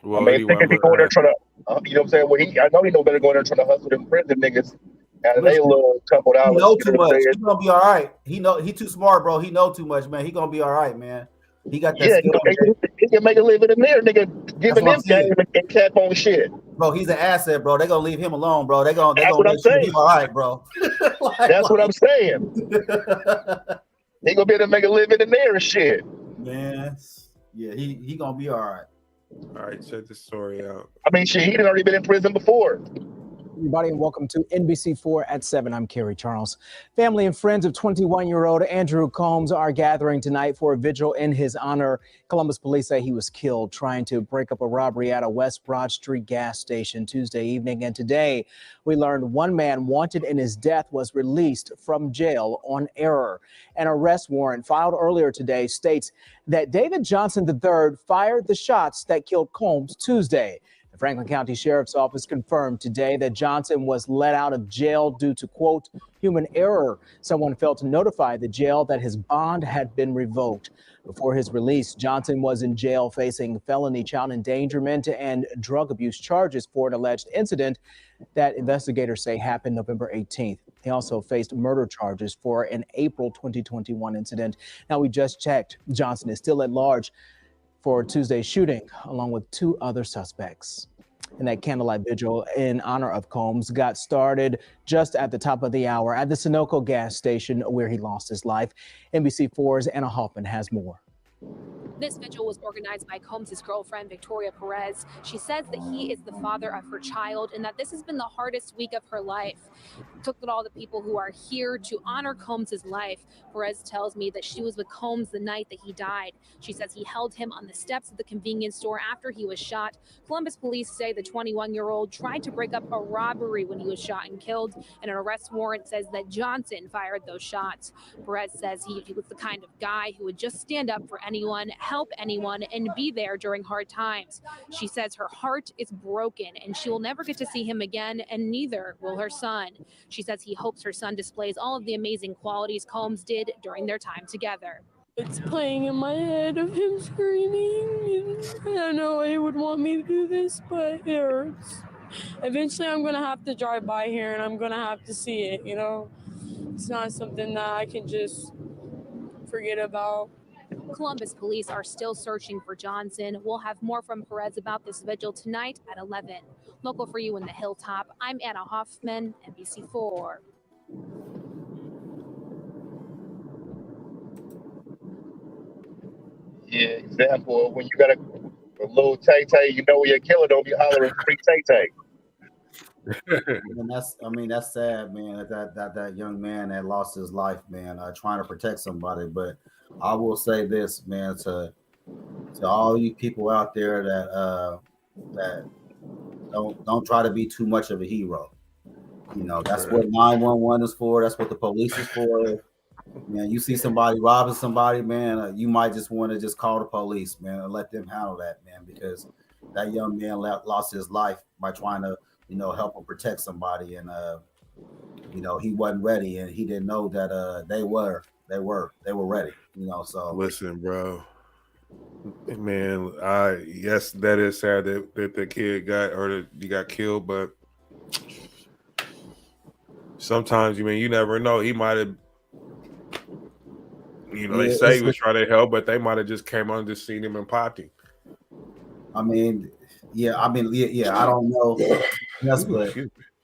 Well, I mean, anyway, he going there trying to, you know what I'm saying? Well, I know he know better going there trying to hustle them prison niggas. And they a little couple dollars. He know too much. He's gonna be all right. He too smart, bro. He know too much, man. He gonna be all right, man. He got that skill. He can make a living in there, nigga, giving them game and cap on shit. Bro, he's an asset, bro. They gonna leave him alone, bro. They gonna make sure he's all right, bro. That's what I'm saying. He gonna be able to make a living in there and shit. Man, yeah, he gonna be all right. All right, check this story out. I mean, shit, he'd already been in prison before. Everybody, and welcome to NBC4 at 7. I'm Kerry Charles. Family and friends of 21-year-old Andrew Combs are gathering tonight for a vigil in his honor. Columbus police say he was killed trying to break up a robbery at a West Broad Street gas station Tuesday evening. And today, we learned one man wanted in his death was released from jail on error. An arrest warrant filed earlier today states that David Johnson III fired the shots that killed Combs Tuesday. The Franklin County Sheriff's Office confirmed today that Johnson was let out of jail due to, quote, human error. Someone failed to notify the jail that his bond had been revoked. Before his release, Johnson was in jail facing felony child endangerment and drug abuse charges for an alleged incident that investigators say happened November 18th. He also faced murder charges for an April 2021 incident. Now, we just checked. Johnson is still at large for Tuesday's shooting, along with two other suspects. And that candlelight vigil in honor of Combs got started just at the top of the hour at the Sunoco gas station where he lost his life. NBC4's Anna Hoffman has more. This vigil was organized by Combs' girlfriend, Victoria Perez. She says that he is the father of her child and that this has been the hardest week of her life. Look at all the people who are here to honor Combs' life. Perez tells me that she was with Combs the night that he died. She says he held him on the steps of the convenience store after he was shot. Columbus police say the 21-year-old tried to break up a robbery when he was shot and killed, and an arrest warrant says that Johnson fired those shots. Perez says he was the kind of guy who would just stand up for anyone, help anyone, and be there during hard times. She says her heart is broken and she will never get to see him again, and neither will her son. She says he hopes her son displays all of the amazing qualities Combs did during their time together. It's playing in my head of him screaming. I know he would want me to do this, but it hurts. Eventually I'm going to have to drive by here and I'm going to have to see it, you know. It's not something that I can just forget about. Columbus police are still searching for Johnson. We'll have more from Perez about this vigil tonight at 11. Local for you in the Hilltop, I'm Anna Hoffman, NBC4. Yeah, example, when you got a little tay-tay, you know your killer don't be hollering free tay-tay. And that's sad, man. That young man that lost his life, man, trying to protect somebody. But I will say this, man, to all you people out there that don't try to be too much of a hero. You know, that's what 911 is for. That's what the police is for. Man, you see somebody robbing somebody, man, you might just want to just call the police, man, and let them handle that, man, because that young man lost his life by trying to, you know, help him protect somebody, and you know, he wasn't ready, and he didn't know that they were ready, you know. So listen, bro, man, yes, that is sad that the kid got, or that he got killed, but sometimes, you never know. He might have, they say he was trying to help, but they might have just came on, just seen him and popped him. I don't know. Yes, but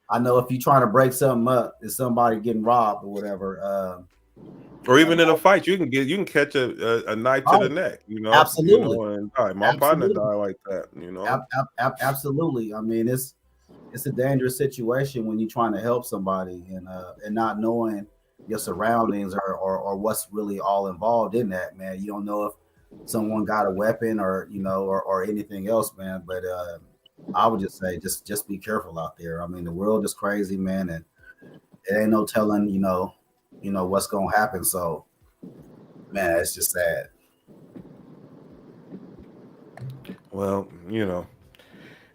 I know if you're trying to break something up, is somebody getting robbed or whatever, or even in a fight, you can catch a knife to the neck, Absolutely. And die. My partner died like that, Absolutely. I mean, it's a dangerous situation when you're trying to help somebody and not knowing your surroundings or what's really all involved in that, man. You don't know if someone got a weapon or or anything else, man. But I would just say just be careful out there. I mean, the world is crazy, man, and it ain't no telling, what's gonna happen. So, man, it's just sad. Well,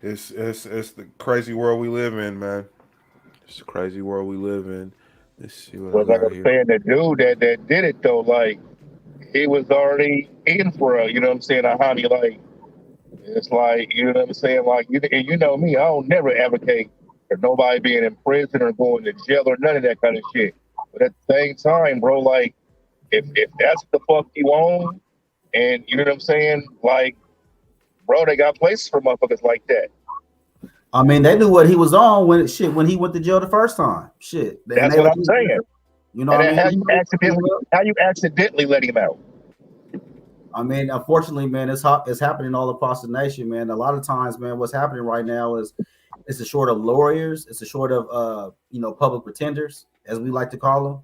it's the crazy world we live in, man. It's the crazy world we live in. Let's see what I got here. Saying, the dude that did it though, like he was already in for a, a honey, like it's like, like you know me, I don't never advocate for nobody being in prison or going to jail or none of that kind of shit. But at the same time, bro, like if that's the fuck you own, and like, bro, they got places for motherfuckers like that. I mean, they knew what he was on when he went to jail the first time. Shit, that's what I'm saying. You know what I mean? How you accidentally let him out? I mean, unfortunately, man, it's happening all across the nation, man. A lot of times, man, what's happening right now is it's a short of lawyers, it's a short of public pretenders, as we like to call them.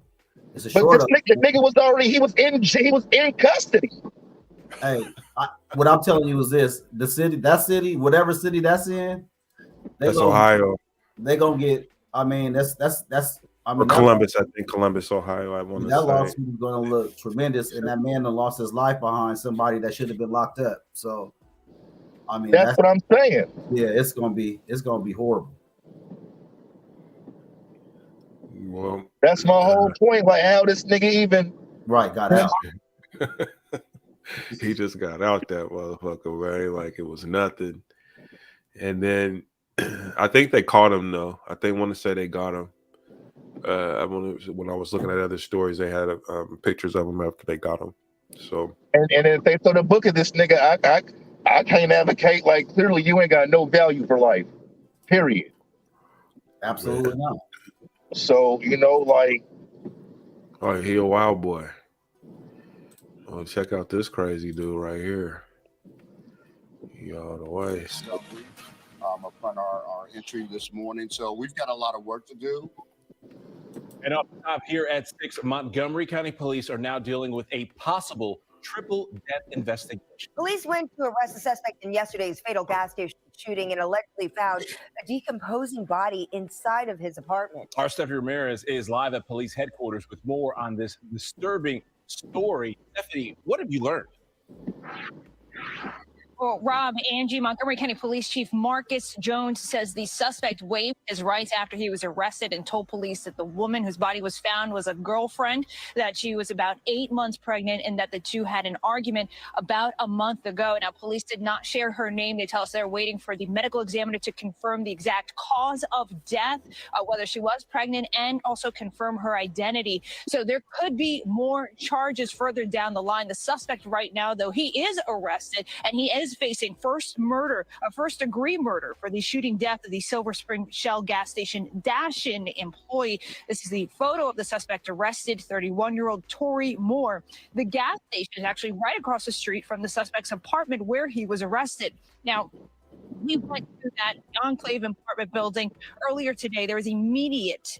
It's a short of the nigga was already he was in custody. Hey, what I'm telling you is this: whatever city that's in, that's Ohio. They gonna get. I mean, that's. I mean, Columbus. I think Columbus, Ohio. I want to say that lawsuit is going to look tremendous, and that man lost his life behind somebody that should have been locked up. So, I mean, that's what I'm saying. Yeah, it's gonna be horrible. Well, that's my whole point. Like, how this nigga even got out? He just got out, that motherfucker, right? Like it was nothing. And then I think they caught him though. I want to say they got him. When I was looking at other stories, they had pictures of him after they got him. So and if they throw the book of this nigga, I can't advocate. Like clearly, you ain't got no value for life. Period. Absolutely not. So like, oh, he a wild boy. Oh, check out this crazy dude right here. He all the way. Upon our entry this morning, so we've got a lot of work to do. And up top here at 6, Montgomery County Police are now dealing with a possible triple death investigation. Police went to arrest the suspect in yesterday's fatal gas station shooting and allegedly found a decomposing body inside of his apartment. Our Stephanie Ramirez is live at police headquarters with more on this disturbing story. Stephanie, what have you learned? Well, Rob, Angie, Montgomery County Police Chief Marcus Jones says the suspect waived his rights after he was arrested and told police that the woman whose body was found was a girlfriend, that she was about 8 months pregnant, and that the two had an argument about a month ago. Now, police did not share her name. They tell us they're waiting for the medical examiner to confirm the exact cause of death, whether she was pregnant, and also confirm her identity. So there could be more charges further down the line. The suspect right now, though, he is arrested, and he is facing first-degree murder for the shooting death of the Silver Spring Shell gas station dash-in employee. This is the photo of the suspect arrested, 31-year-old Tory Moore. The gas station is actually right across the street from the suspect's apartment where he was arrested. Now, We went to that Enclave apartment building earlier today. There was immediate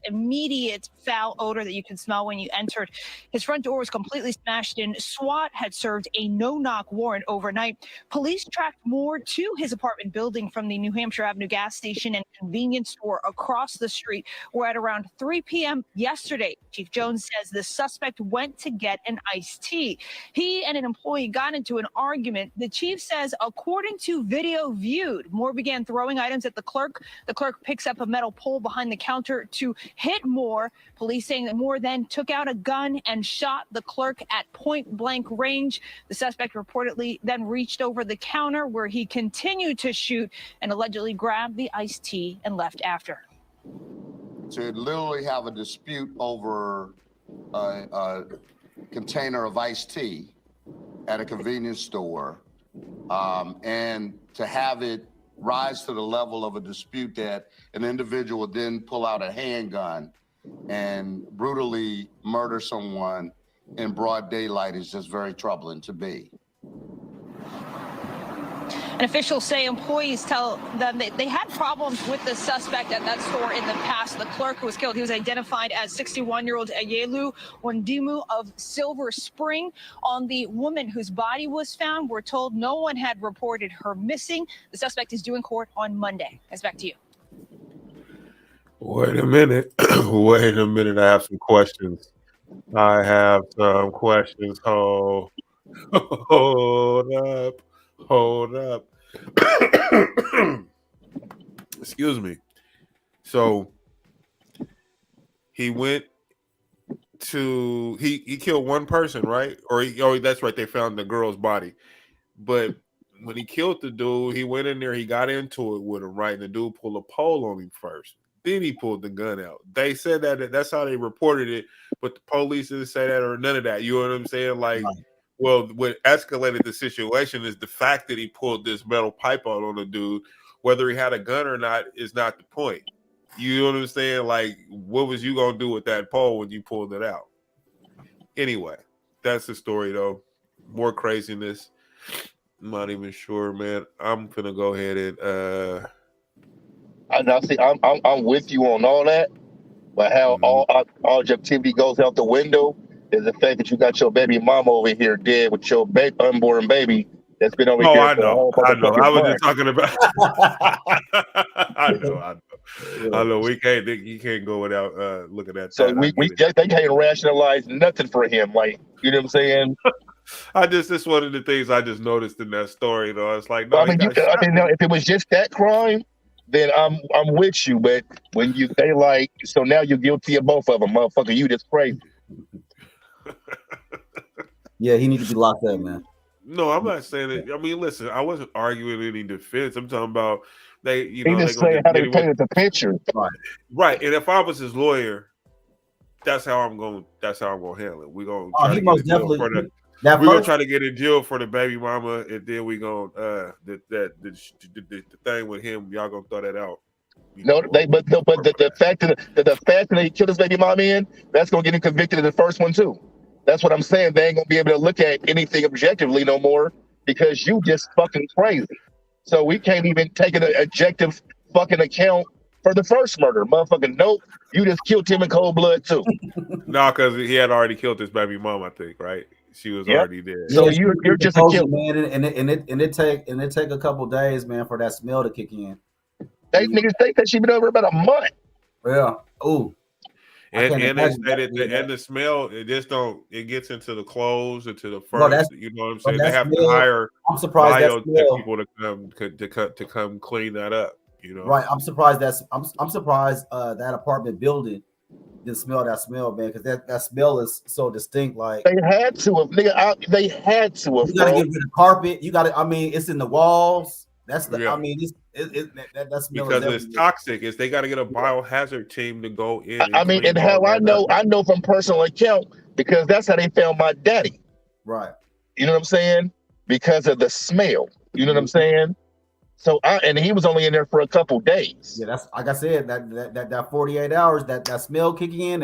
foul odor that you can smell when you entered. His front door was completely smashed in. SWAT had served a no-knock warrant overnight. Police tracked more to his apartment building from the New Hampshire Avenue gas station and convenience store across the street, where at around 3 p.m. yesterday, Chief Jones says the suspect went to get an iced tea. He and an employee got into an argument. The chief says, according to video viewed, Moore began throwing items at the clerk. The clerk picks up a metal pole behind the counter to hit Moore. Police saying that Moore then took out a gun and shot the clerk at point blank range. The suspect reportedly then reached over the counter where he continued to shoot and allegedly grabbed the iced tea and left after. To literally have a dispute over a container of iced tea at a convenience store, and to have it rise to the level of a dispute that an individual would then pull out a handgun and brutally murder someone in broad daylight is just very troubling to me. And officials say employees tell them that they had problems with the suspect at that store in the past. The clerk who was killed, he was identified as 61-year-old Ayelu Wandimu of Silver Spring. On the woman whose body was found, we're told no one had reported her missing. The suspect is due in court on Monday. Guys, back to you. Wait a minute. Wait a minute. I have some questions. Hold up. Hold up. Excuse me. So he went to he killed one person, right? That's right. They found the girl's body, but when he killed the dude, he went in there. He got into it with him, right? And the dude pulled a pole on him first. Then he pulled the gun out. They said that's how they reported it, but the police didn't say that or none of that. You know what I'm saying? Like, well, what escalated the situation is the fact that he pulled this metal pipe out on the dude. Whether he had a gun or not is not the point. You know what I'm saying? Like, what was you gonna do with that pole when you pulled it out? Anyway, that's the story, though. More craziness. I'm not even sure, man. I'm gonna go ahead and I'm with you on all that, but how all objectivity goes out the window is the fact that you got your baby mama over here dead with your unborn baby that's been over here. I know. I was just talking about. I know. You can't go without looking at that. So they can't rationalize nothing for him. Like, you know what I'm saying? This one of the things I just noticed in that story, though. It's like, no, now, if it was just that crime, then I'm with you. But when they like, so now you're guilty of both of them, motherfucker. You just crazy. Yeah, he needs to be locked up, man. No, I'm not saying it. I mean, listen, I wasn't arguing any defense. I'm talking about he just saying how they painted the picture. Right. And if I was his lawyer, that's how I'm going to handle it. We're going to try to most definitely. We're gonna try to get in jail for the baby mama, and then we gonna the thing with him. Y'all gonna throw that out. But the fact that he killed his baby mama that's gonna get him convicted in the first one too. That's what I'm saying. They ain't gonna be able to look at anything objectively no more because you just fucking crazy. So we can't even take an objective fucking account for the first murder, motherfucking. Nope, you just killed him in cold blood too. No, because he had already killed his baby mom, I think, right? She was already dead. So you're just a killer, man, and it take a couple days, man, for that smell to kick in. They niggas think that she been over about a month. Yeah. Ooh. And they said the smell, it gets into the clothes, into the fur. You know what I'm saying? They have to hire people to come clean that up. You know, right? I'm surprised that apartment building didn't smell that smell, man, because that smell is so distinct. Like they had to have, nigga. They had to have. You gotta get rid of carpet. You gotta. I mean, it's in the walls. That's the. Yeah. I mean, that smell because it's toxic. They got to get a biohazard team to go in. And how I know from personal account because that's how they found my daddy. Right. You know what I'm saying? Because of the smell. You know what I'm saying? So and he was only in there for a couple days. Yeah, that's like I said, that 48 hours, that smell kicking in,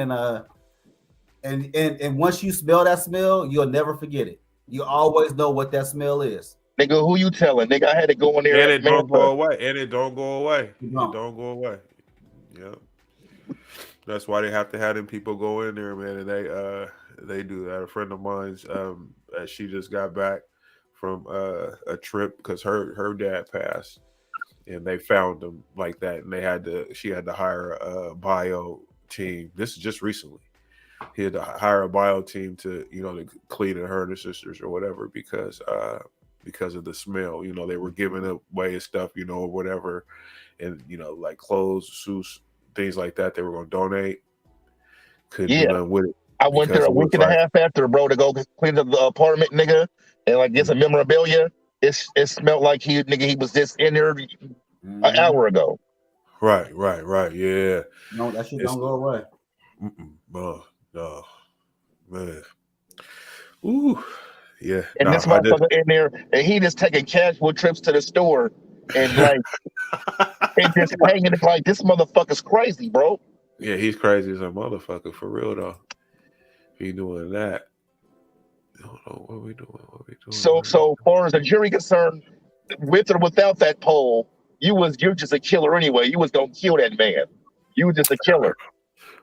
and once you smell that smell, you'll never forget it. You always know what that smell is. Nigga, who you telling? Nigga, I had to go in there And at it don't go Manta. away. And it don't go away. No. It don't go away. Yeah. That's why they have to have them people go in there, man. And they do that. A friend of mine's she just got back from a trip because her dad passed, and they found him like that, and she had to hire a bio team. This is just recently. He had to hire a bio team to to clean her and her sisters or whatever because of the smell. They were giving away stuff, or whatever, and like clothes, suits, things like that. They were going to donate. Couldn't do nothing with it. I went there a week and a half after, bro, to go clean up the apartment, nigga, and like get some memorabilia. It smelled like he was just in there an hour ago. Right, yeah. No, that shit don't go away. No, man. Ooh, yeah. And this motherfucker in there, and he just taking casual trips to the store and like and just hanging it like this motherfucker's crazy, bro. Yeah, he's crazy as a motherfucker for real though. He doing that. I don't know what we doing. So far as the jury concerned, with or without that poll, you're just a killer anyway. You was gonna kill that man. You were just a killer.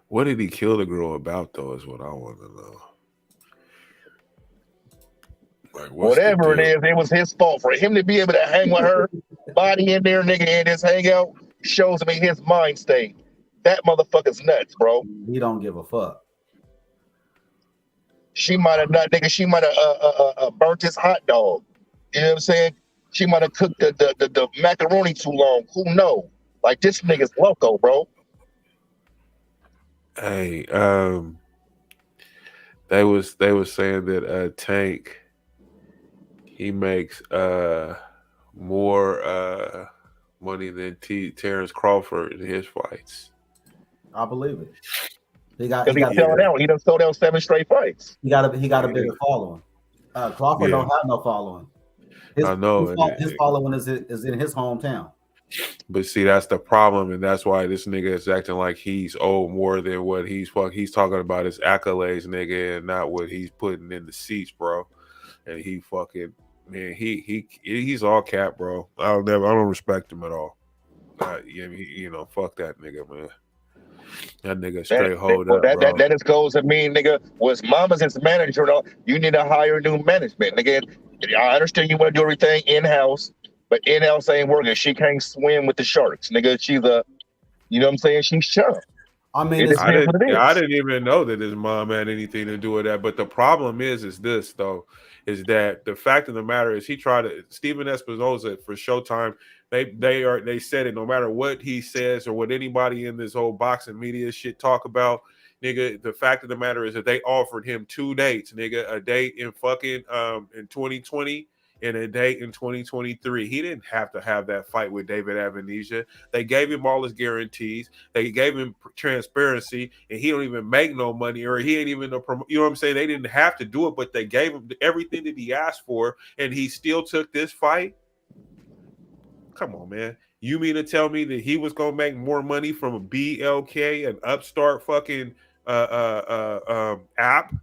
What did he kill the girl about though? Is what I want to know. Like, whatever it is, it was his fault. For him to be able to hang with her body in there, nigga, and just hang out shows me his mind state. That motherfucker's nuts, bro. He don't give a fuck. She might have not, nigga. She might have burnt his hot dog. You know what I'm saying? She might have cooked the macaroni too long. Who knows? Like this nigga's loco, bro. Hey, they was saying that Tank, he makes more money than Terrence Crawford in his fights. I believe it. He selling out. He done sold out 7 straight fights. He got a bigger following. Crawford don't have no following. I know. His following is in his hometown. But see, that's the problem, and that's why this nigga is acting like he's owed more than what he's talking about his accolades, nigga, and not what he's putting in the seats, bro. And he fucking man, he's all cap, bro. I don't respect him at all. Fuck that nigga, man. That nigga straight hold up, bro. That just goes to mean, nigga, was mama's his manager, you need to hire new management. Nigga, I understand you want to do everything in-house, but in-house ain't working. She can't swim with the sharks. Nigga, she's you know what I'm saying? She's sharp. I mean, I didn't even know that his mom had anything to do with that. But the problem is this, though, is that the fact of the matter is Steven Espinosa for Showtime, they said it no matter what he says or what anybody in this whole boxing media shit talk about, nigga, the fact of the matter is that they offered him 2 dates, nigga, a date in fucking in 2020 and a date in 2023. He didn't have to have that fight with David Avenesia. They gave him all his guarantees. They gave him transparency, and he don't even make no money, or he ain't even you know what I'm saying? They didn't have to do it, but they gave him everything that he asked for, and he still took this fight. Come on, man. You mean to tell me that he was gonna make more money from a BLK, an upstart fucking app,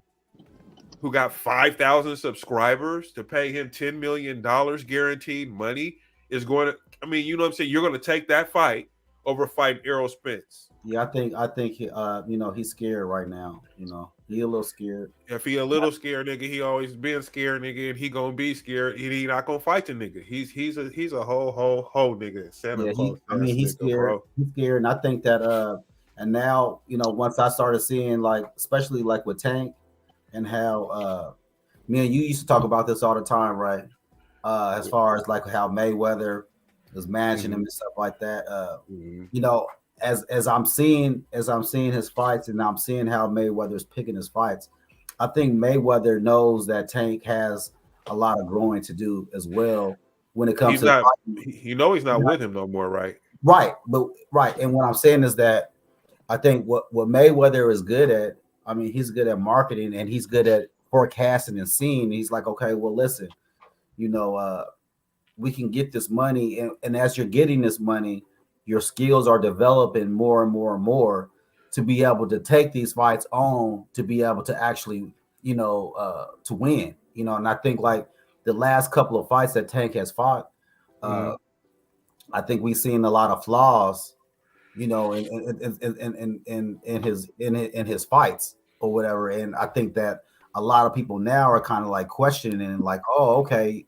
who got 5,000 subscribers, to pay him $10 million guaranteed money is going to, I mean, you know what I'm saying? You're going to take that fight over fighting Errol Spence. Yeah, I think he, he's scared right now. He a little scared. If he a little scared, nigga, he always been scared, nigga, and he gonna be scared. He not gonna fight the nigga. He's a whole nigga. He's scared. Bro. He's scared, and I think that and now once I started seeing especially with Tank, and how me and you used to talk about this all the time, right? As far as how Mayweather was managing him and stuff like that. As I'm seeing his fights, and I'm seeing how Mayweather's picking his fights, I think Mayweather knows that Tank has a lot of growing to do as well when it comes he's not with him no more, right? Right. And what I'm saying is that I think what Mayweather is good at, he's good at marketing, and he's good at forecasting and seeing. He's like, okay, well, listen, we can get this money, and as you're getting this money, your skills are developing more and more and more to be able to take these fights on, to be able to actually, to win, and I think the last couple of fights that Tank has fought, I think we've seen a lot of flaws, you know, in his fights or whatever. And I think that a lot of people now are kind of like questioning and like, oh, okay,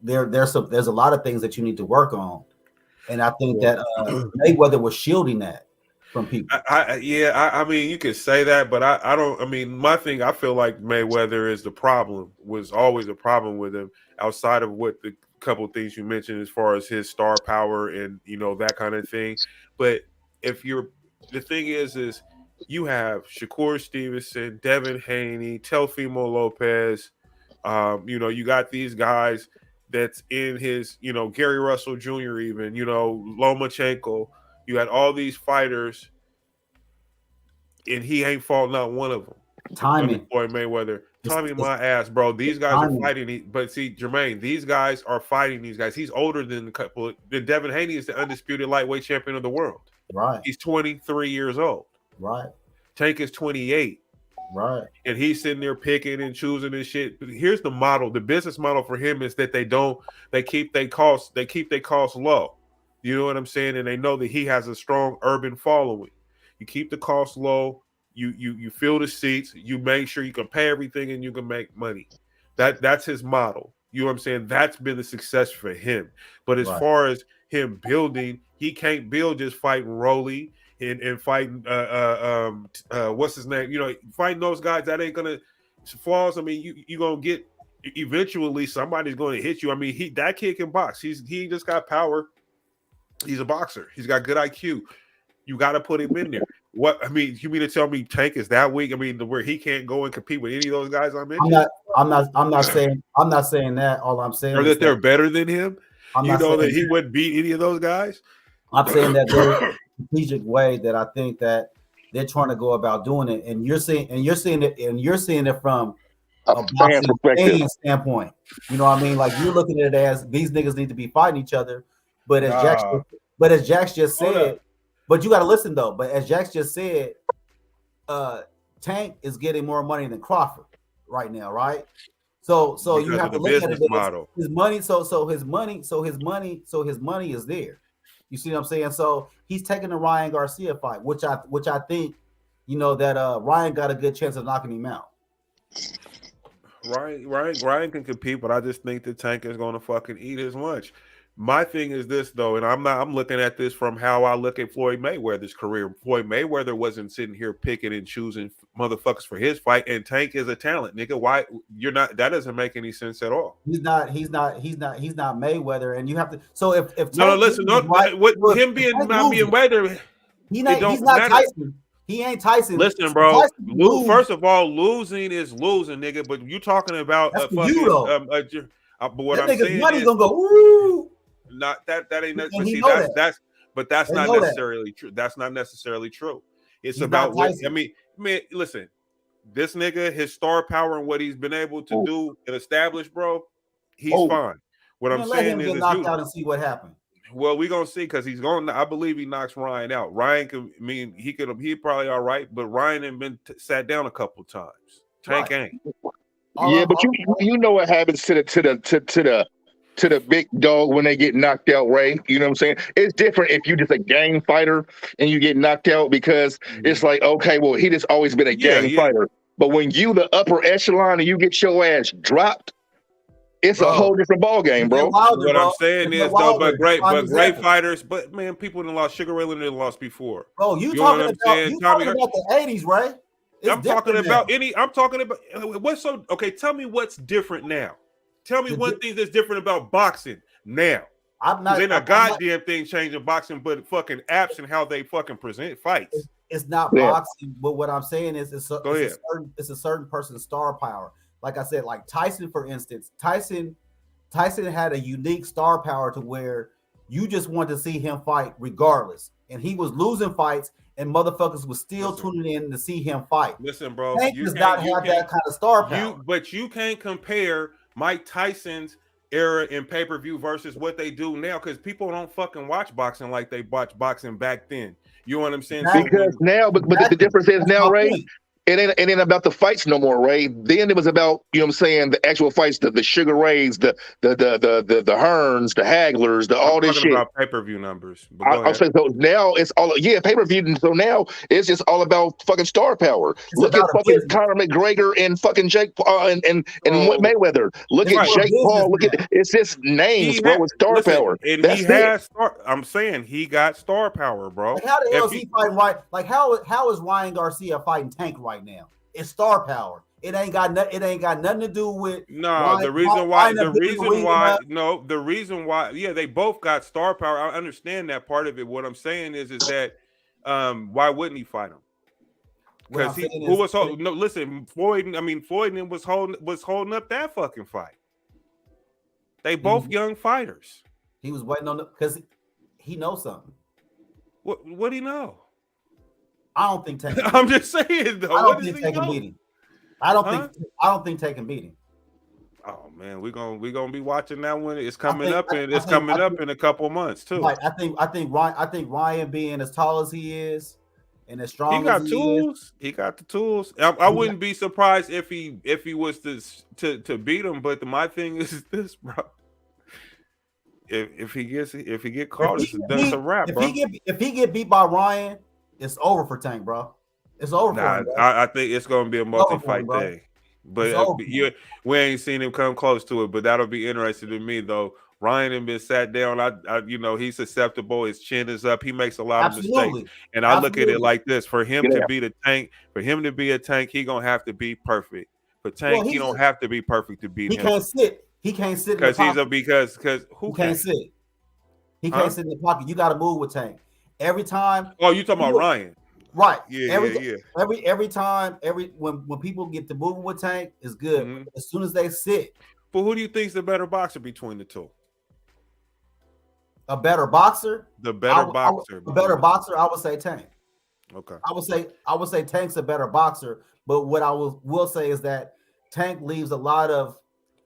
there's a lot of things that you need to work on. And I think that Mayweather was shielding that from people. I mean, you could say that, but I don't. I mean, my thing, I feel like Mayweather is the problem. Was always a problem with him, outside of what the couple of things you mentioned as far as his star power and that kind of thing. But the thing is you have Shakur Stevenson, Devin Haney, Teofimo Lopez. You got these guys that's in his, Gary Russell Jr. even, Lomachenko. You had all these fighters, and he ain't fought not one of them. Timing. Floyd Mayweather. Timing my ass, bro. These guys are fighting. But see, Jermaine, these guys are fighting these guys. He's older than Devin Haney is the undisputed lightweight champion of the world. Right. He's 23 years old. Right. Tank is 28. Right. And he's sitting there picking and choosing and shit. But here's the model. The business model for him is that they keep their costs low. You know what I'm saying? And they know that he has a strong urban following. You keep the costs low. You fill the seats. You make sure you can pay everything and you can make money. That's his model. You know what I'm saying? That's been the success for him. But as far as him building, he can't build just fighting Rolly and fighting what's his name? Fighting those guys that ain't gonna flaws. I mean, you gonna get eventually somebody's going to hit you. I mean, that kid can box. He just got power. He's a boxer. He's got good IQ. You got to put him in there. What I mean, you mean to tell me Tank is that weak? I mean, where he can't go and compete with any of those guys I mentioned? I'm not saying that. All I'm saying is that they're better than him. That he wouldn't beat any of those guys. I'm saying that there's a strategic way that I think that they're trying to go about doing it, and you're seeing it from a boxing standpoint. You know what I mean? Like you're looking at it as these niggas need to be fighting each other, but as Jax just said, but you got to listen though. But as Jax just said, Tank is getting more money than Crawford right now, right? So because you have to look at it as his money. So his money is there. You see what I'm saying? So he's taking the Ryan Garcia fight, which I think, that Ryan got a good chance of knocking him out. Ryan can compete, but I just think the Tank is going to fucking eat his lunch. My thing is this though, and I'm looking at this from how I look at Floyd Mayweather's career. Floyd Mayweather wasn't sitting here picking and choosing motherfuckers for his fight, and Tank is a talent, nigga. Why you're not? That doesn't make any sense at all. He's not Mayweather, and you have to. So if Tank with him being not being Mayweather, he's not Tyson. He ain't Tyson. Listen, bro. First of all, losing is losing, nigga. But you talking about a fucking. But what I'm saying money's gonna go. Ooh. Not that ain't necessarily. That's not necessarily true. That's not necessarily true. It's about what I mean. Listen, this nigga, his star power and what he's been able to do and establish, bro. He's fine. What I'm saying is, knocked out and see what happened. Well, we're gonna see because he's going. I believe he knocks Ryan out. Ryan he probably all right, but Ryan ain't been sat down a couple of times. Tank ain't. Yeah, but you know what happens to the big dog when they get knocked out, Ray. You know what I'm saying? It's different if you're just a gang fighter and you get knocked out because it's like, okay, well, he just always been a gang fighter. But when you the upper echelon and you get your ass dropped, it's a whole different ball game, bro. What I'm saying is though, but great fighters, but man, people didn't lost. Sugar Ray Leonard lost before. Bro, you talking about the 80s, right? I'm talking about what's so okay. Tell me what's different now. Tell me one thing that's different about boxing now. Ain't a goddamn thing changing boxing, but fucking apps and how they fucking present fights. It's not boxing, but what I'm saying is it's a certain person's star power. Like I said, like Tyson, for instance, Tyson had a unique star power to where you just wanted to see him fight regardless, and he was losing fights. And motherfuckers was still tuning in to see him fight. Listen, bro, Tank does not have that kind of star power. But you can't compare Mike Tyson's era in pay-per-view versus what they do now, because people don't fucking watch boxing like they watched boxing back then. You know what I'm saying? Because now, but the difference is now, Ray, it ain't about the fights no more, Ray. Then it was about, you know what I'm saying, the actual fights, the Sugar Rays, the Hearns, the Hagglers, all this shit. About pay-per-view numbers. But I'm saying, so now it's all pay-per-view. So now it's just all about fucking star power. Look at fucking Conor McGregor and fucking Jake Paul and Mayweather. Look at Jake Paul. Look at it's just names, bro. With star power. And that's he has star. I'm saying he got star power, bro. Like how the hell is he fighting right? Like how is Ryan Garcia fighting Tank right now? It's star power. It ain't got nothing to do with the reason why yeah, they both got star power. I understand that part of it. What I'm saying is that why wouldn't he fight him? Because Floyd was holding up that fucking fight. They both young fighters. He was waiting on because he knows something. What do you know? I don't think Tank. I'm just saying though. I don't think Tank can beat him. I don't think Tank can beat him. Oh man, we're gonna be watching that one. It's coming up in a couple months too. Like I think Ryan being as tall as he is and as strong he got as tools. He got the tools. I wouldn't be surprised if he was to beat him. But my thing is this, bro. If he get caught, it's a wrap, bro. If he get beat by Ryan, it's over for Tank, bro. It's over for him, bro. I think it's gonna be a multi-fight thing. But we ain't seen him come close to it. But that'll be interesting to me, though. Ryan has been sat down. He's susceptible. His chin is up. He makes a lot of mistakes. And I look at it like this: for him to be the Tank, he gonna have to be perfect. For Tank, he don't have to be perfect to beat him. He can't sit because who can't sit. He can't sit in the pocket. You got to move with Tank every time. Oh, you talking about Ryan? Right. Yeah. Every time, when people get to moving with Tank, it's good. Mm-hmm. As soon as they sit. But who do you think is the better boxer between the two? A better boxer? A better boxer, I would say Tank. Okay. I would say Tank's a better boxer, but what I will say is that Tank leaves a lot of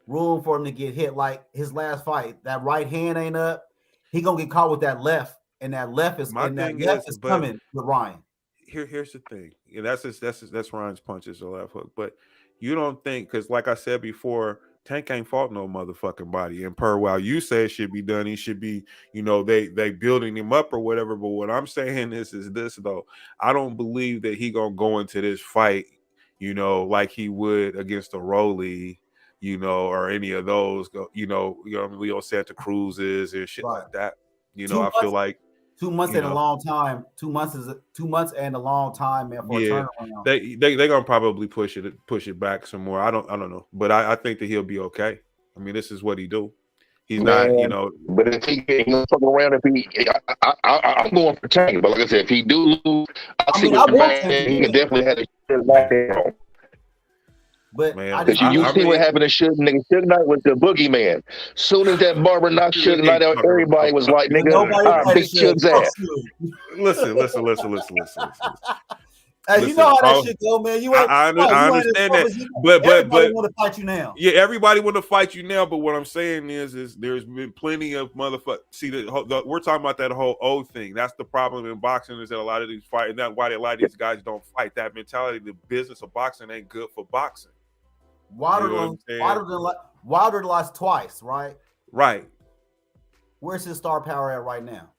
room for him to get hit. Like his last fight, that right hand ain't up. He gonna get caught with that left, and that left is coming with Ryan. Here's the thing. Yeah, that's Ryan's punches, the left hook. But you don't think, because like I said before, Tank ain't fought no motherfucking body. And while you say it should be done, he should be, they building him up or whatever. But what I'm saying is this though. I don't believe that he gonna go into this fight, like he would against a Rolly, or any of those, Leo Santa Cruz's and shit like that. I feel like 2 months and a long time. 2 months and a long time, man. For a turnaround. They gonna probably push it back some more. I don't know, but I think that he'll be okay. I mean, this is what he do. He's not. But if he fuck around, I'm going for Tank. But like I said, if he do lose, he can definitely have a back down. But you see what happened to Suge Knight. Suge Knight was the boogeyman. Soon as that barber knocked Suge Knight out, everybody was like, "Nigga, I beat Suge's ass." Listen. Hey, you know how that shit go, man. I understand that, but everybody want to fight you now. Yeah, everybody want to fight you now. But what I'm saying is there's been plenty of motherfuckers. See, we're talking about that whole old thing. That's the problem in boxing, is that a lot of these fight, and that's why a lot of these guys don't fight. That mentality, the business of boxing ain't good for boxing. Wilder lost twice, right? Right. Where's his star power at right now?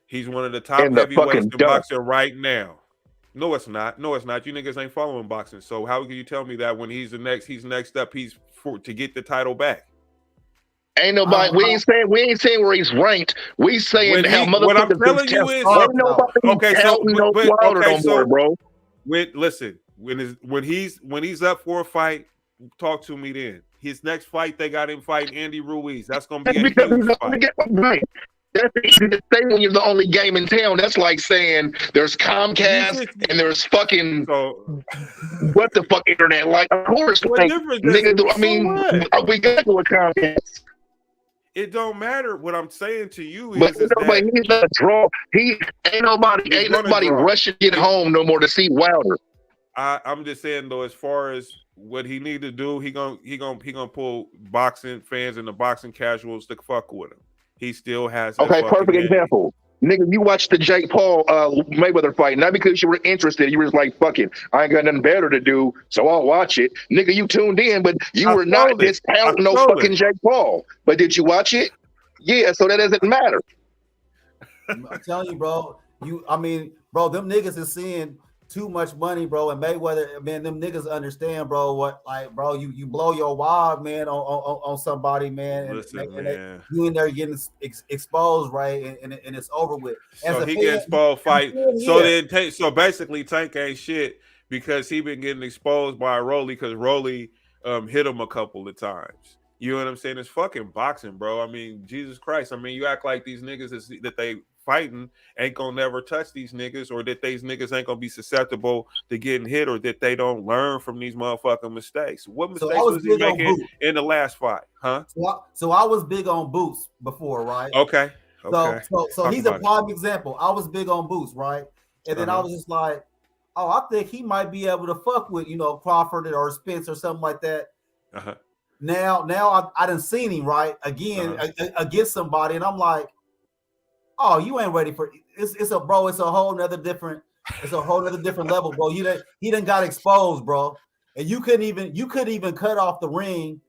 He's one of the top heavyweights in boxing right now. No, it's not. You niggas ain't following boxing. So how can you tell me that when he's next up, he's to get the title back? Ain't nobody. We ain't saying where he's ranked. We saying how motherfuckers. What I'm telling you is, bro. When he's up for a fight, talk to me then. His next fight, they got him fighting Andy Ruiz. That's gonna be a huge fight. That's easy to say when you're the only game in town. That's like saying there's Comcast and there's fucking what the fuck internet? Like, of course, like, nigga. We got to go with Comcast. It don't matter. What I'm saying to you is, he's not a draw. Ain't nobody rushing to get home no more to see Wilder. I'm just saying though, as far as what he need to do, he gonna pull boxing fans and the boxing casuals to fuck with him. He still has perfect example. Nigga, you watched the Jake Paul Mayweather fight, not because you were interested. You were just like, fuck it, I ain't got nothing better to do, so I'll watch it. Nigga, you tuned in, but you were not this pound no fucking Jake Paul. But did you watch it? Yeah, so that doesn't matter. I'm telling you, bro. Bro, them niggas is seeing too much money, bro. And Mayweather, man, them niggas understand, bro. What, like, bro, you blow your wad, man, on somebody, man. Listen, man. You in there getting exposed, right? And it's over with. So he gets exposed fight. So basically, Tank ain't shit because he been getting exposed by Rolly because Rolly hit him a couple of times. You know what I'm saying? It's fucking boxing, bro. I mean, Jesus Christ. I mean, you act like these niggas that they fighting ain't gonna never touch these niggas, or that these niggas ain't gonna be susceptible to getting hit, or that they don't learn from these motherfucking mistakes. What mistakes was he making in the last fight, huh? So I was big on Boots before, right? Okay. So he's a prime example. I was big on Boots, right? And then I was just like, oh, I think he might be able to fuck with, Crawford or Spence or something like that. Now I done seen him right again against somebody, and I'm like, oh, you ain't ready for it's a whole nother different level, bro. He done got exposed, bro. And you couldn't even cut off the ring.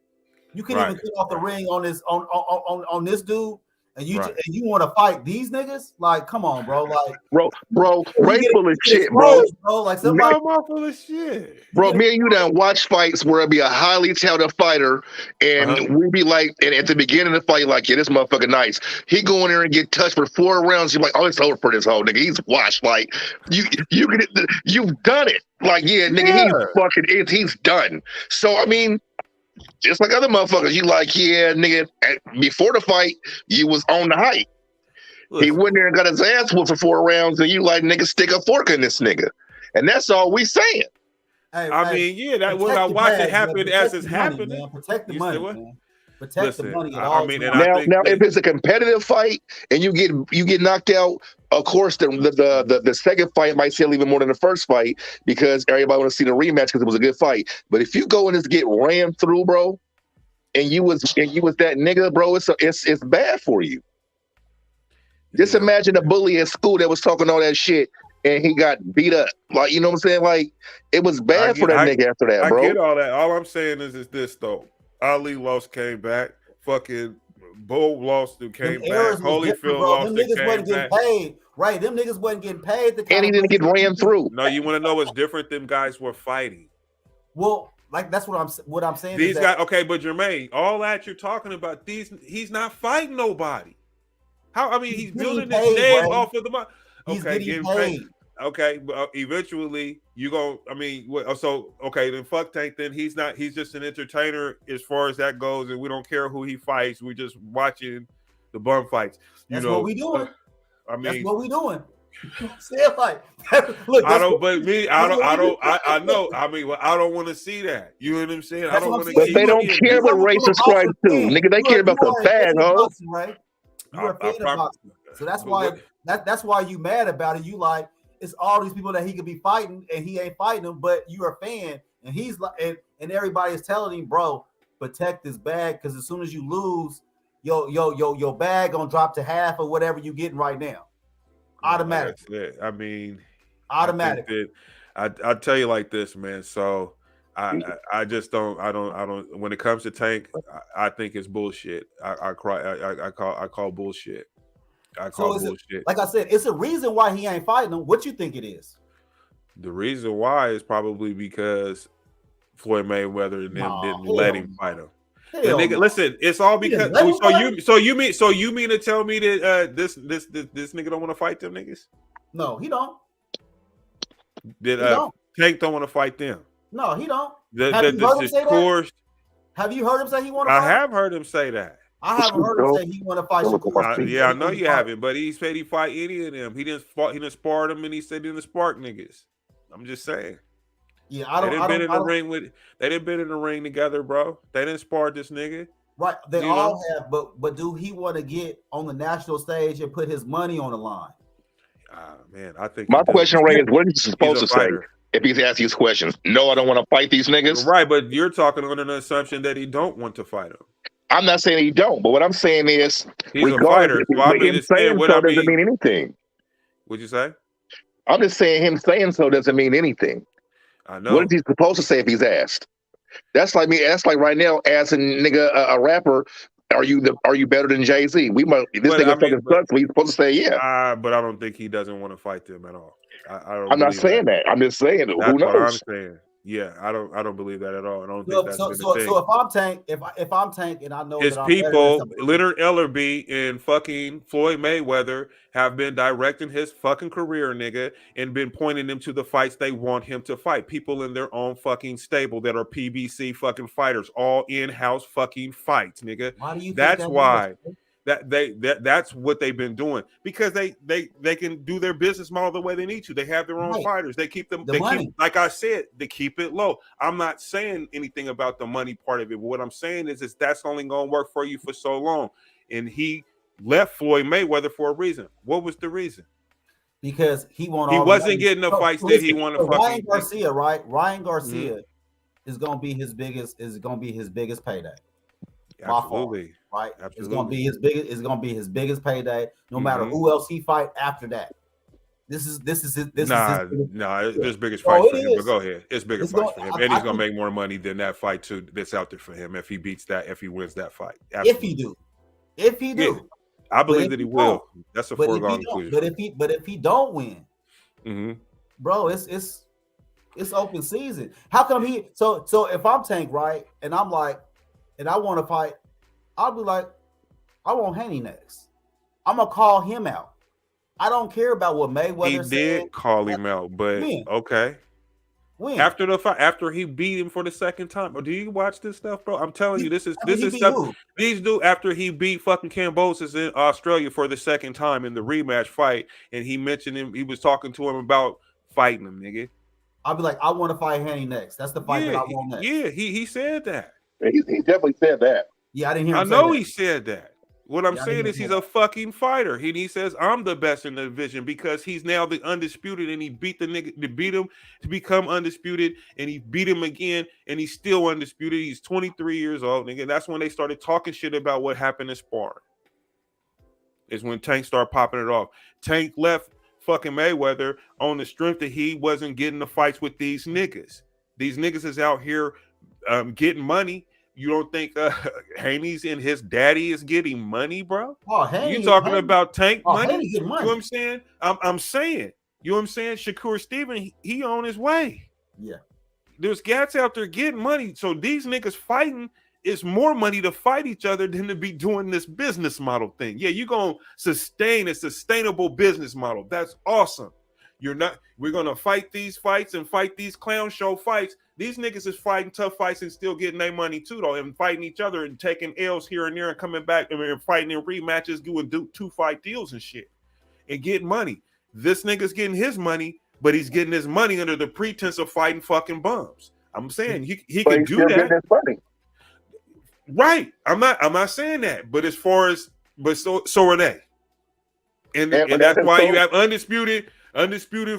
You couldn't even cut off the ring on this dude. And you want to fight these niggas? Like, come on, bro. Like, bro, Ray full of shit, bro. Like somebody full of shit. Bro, me and you done watch fights where it'll be a highly touted fighter, and we be like, and at the beginning of the fight, like, yeah, this motherfucker nice. He go in there and get touched for 4 rounds. You're like, oh, it's over for this whole nigga. He's washed. Like, you've done it. Like, yeah, nigga, he's done. So I mean, just like other motherfuckers, you like, yeah, nigga, before the fight, you was on the hype. He went there and got his ass whooped for 4 rounds, and you like, nigga, stick a fork in this nigga. And that's all we saying. I mean, yeah, that when I watch it happen as it's happening. Protect the money, man. Protect the money. Now, if it's a competitive fight and you get knocked out, of course, the second fight might sell even more than the first fight because everybody want to see the rematch because it was a good fight. But if you go and just get ran through, bro, and you was that nigga, bro, it's bad for you. Just imagine a bully at school that was talking all that shit and he got beat up. Like, you know what I'm saying? Like, it was bad for that nigga after that, bro. I get all that. All I'm saying is this though. Ali lost, came back. Fucking Bull lost and came back. Holyfield lost and came back. Paid, right? Them niggas wasn't getting paid. And he didn't get ran through. No, you want to know what's different? Them guys were fighting. Well, like that's what I'm saying. These guys, okay, but Jermaine, all that you're talking about, he's not fighting nobody. How? I mean, he's building his name off of the money. Okay, getting paid. Okay, but eventually you go. I mean, so okay, then fuck Tank. Then he's not. He's just an entertainer as far as that goes, and we don't care who he fights. We're just watching the bum fights. That's what we doing. I mean, that's what we doing. Say it like, look. I don't. But me, I don't. I know. I mean, well, I don't want to see that. You know what I'm saying? I don't want to. But they don't care what race subscribe to, nigga. They care about the bag, huh? Right? You're a fan of boxing, so that's why. That's why you mad about it. You like. It's all these people that he could be fighting and he ain't fighting them, but you're a fan and he's like, and everybody is telling him, bro, protect this bag because as soon as you lose, your bag gonna drop to half of whatever you getting right now. Automatic. I mean, automatic. I tell you like this, man. So I just don't. When it comes to Tank, I think it's bullshit. I call bullshit. Bullshit. Like I said, it's a reason why he ain't fighting him. What you think it is? The reason why is probably because Floyd Mayweather and them didn't let him fight him. Nigga, listen, it's all because so you mean to tell me that this nigga don't want to fight them niggas? No, he don't. Tank don't want to fight them? No, he don't. Have you heard him say he want to fight? I have heard him say that. I haven't heard him say he want to fight Shakur. Yeah, I know you haven't, but he said he fight any of them. He didn't spar them, and he said he didn't spark niggas. I'm just saying. Yeah, They didn't been in the ring together, bro. They didn't spar this nigga. Right, they all have, but do he want to get on the national stage and put his money on the line? Man, I think my question, Ray, is what is he supposed to say if he's asking these questions? No, I don't want to fight these niggas. Right, but you're talking under the assumption that he don't want to fight him. I'm not saying he don't, but what I'm saying is, He's a regardless, fighter. So I'm him just saying saying what so I doesn't mean. mean anything. What'd you say? I'm just saying him saying so doesn't mean anything. I know. What is he supposed to say if he's asked? That's like me. That's like right now asking nigga a rapper, are you better than Jay-Z? This nigga fucking sucks. We supposed to say yeah. But I don't think he doesn't want to fight them at all. I don't. I'm not saying that. I'm just saying who That's knows. what I'm saying. Yeah, I don't believe that at all. I don't think that's been the thing. So if I'm Tank, if I'm Tank, and I know His that I'm people, better than Leonard Ellerby and fucking Floyd Mayweather, have been directing his fucking career, nigga, and been pointing him to the fights they want him to fight. People in their own fucking stable that are PBC fucking fighters, all in-house fucking fights, nigga. Why do you That's think that why. was? That's what they've been doing, because they can do their business model the way they need to. They have their own fighters. They keep them. They money. keep, like I said, they keep it low. I'm not saying anything about the money part of it. But what I'm saying is that's only going to work for you for so long. And he left Floyd Mayweather for a reason. What was the reason? Because he wasn't getting the fights that he wanted. Ryan Garcia, right? Ryan Garcia is going to be his biggest. Payday. Absolutely. Right. Absolutely. It's gonna be his biggest payday. No matter who else he fight after that. This is his biggest fight for him. But go ahead. It's bigger fight for him. And he's gonna make more money than that fight too that's out there for him if he wins that fight. Absolutely. If he do. Yeah. I believe that he will. That's a foregone conclusion. But if he don't win, bro, it's open season. How come he so if I'm Tank, right, and I'm like, and I want to fight, I'll be like, I want Haney next. I'm gonna call him out. I don't care about what Mayweather said. He did call him out, but okay. When? After the fight, after he beat him for the second time. Do you watch this stuff, bro? I'm telling you, this is stuff. These do after he beat fucking Cambosis in Australia for the second time in the rematch fight, and he mentioned him. He was talking to him about fighting him, nigga. I'll be like, I want to fight Haney next. That's the fight that I want next. Yeah, he said that. He definitely said that. Yeah, I didn't hear him I say know that. he said that. What I'm saying is he's a fucking fighter. He says I'm the best in the division because he's now the undisputed, and he beat the nigga to beat him to become undisputed, and he beat him again, and he's still undisputed. He's 23 years old, nigga. That's when they started talking shit about what happened in sparring. Is when Tank started popping it off. Tank left fucking Mayweather on the strength that he wasn't getting the fights with these niggas. These niggas is out here getting money. You don't think Haney's and his daddy is getting money, bro? Oh, Haney, you talking about Tank money? Haney get money. You know what I'm saying? I'm saying. You know what I'm saying? Shakur Steven, he on his way. Yeah. There's cats out there getting money. So these niggas fighting is more money to fight each other than to be doing this business model thing. Yeah, you're going to sustain a sustainable business model. That's awesome. We're going to fight these fights and fight these clown show fights. These niggas is fighting tough fights and still getting their money too, though, and fighting each other and taking L's here and there and coming back and fighting in rematches, doing 2-fight deals and shit and getting money. This nigga's getting his money, but he's getting his money under the pretense of fighting fucking bums. I'm saying he can do that. Right. I'm not saying that, but so are they. And that's why you have undisputed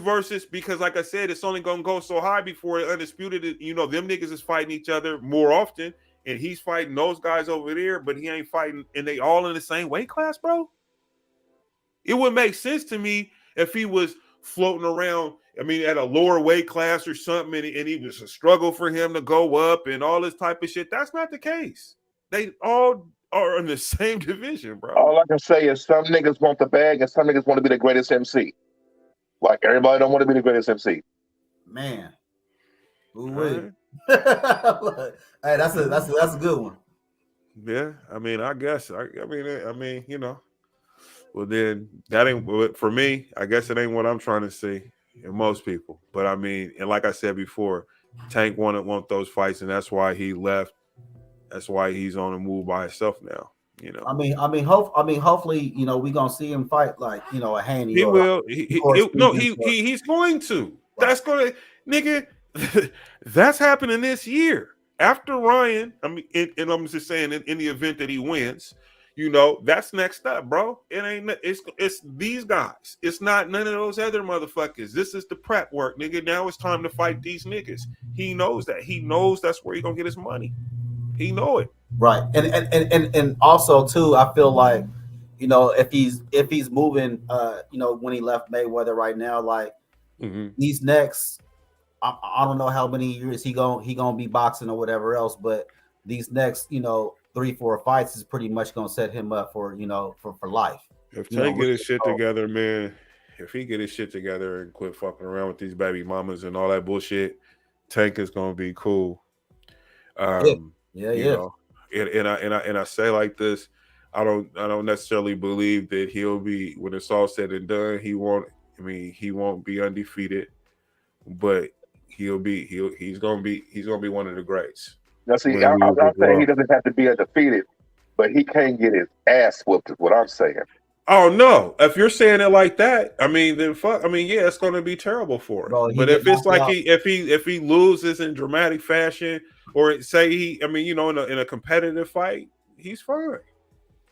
versus, because like I said, it's only gonna go so high before undisputed. Them niggas is fighting each other more often, and he's fighting those guys over there, but he ain't fighting, and they all in the same weight class, bro. It would make sense to me if he was floating around, at a lower weight class or something, and it was a struggle for him to go up and all this type of shit. That's not the case. They all are in the same division, bro. All I can say is some niggas want the bag and some niggas want to be the greatest MC. Like everybody don't want to be the greatest MC. Man. Ooh, hey, that's a good one. Yeah, I guess. Well, then that ain't for me. I guess it ain't what I'm trying to see in most people. But and like I said before, Tank want those fights, and that's why he left. That's why he's on the move by himself now. Hopefully, we're gonna see him fight like a Haney. He will. He's going to. That's gonna, nigga. That's happening this year after Ryan. And I'm just saying, in the event that he wins, that's next up, bro. It ain't. It's these guys. It's not none of those other motherfuckers. This is the prep work, nigga. Now it's time to fight these niggas. He knows that. He knows that's where he's gonna get his money. He know it. Right. And also too, I feel like, if he's moving, when he left Mayweather right now, like these next, I don't know how many years he gonna be boxing or whatever else, but these next, 3-4 fights is pretty much gonna set him up for, for life. If Tank get his shit together, man, if he get his shit together and quit fucking around with these baby mamas and all that bullshit, Tank is gonna be cool. You know, and I say like this, I don't necessarily believe that he'll be, when it's all said and done, he won't be undefeated, but he's gonna be one of the greats. Now, see, I'm not saying he doesn't have to be undefeated, but he can't get his ass whooped. Is what I'm saying. Oh no! If you're saying it like that, then fuck. yeah, it's going to be terrible for him. Bro, but if it's like if he loses in dramatic fashion, or say in a competitive fight, he's fine.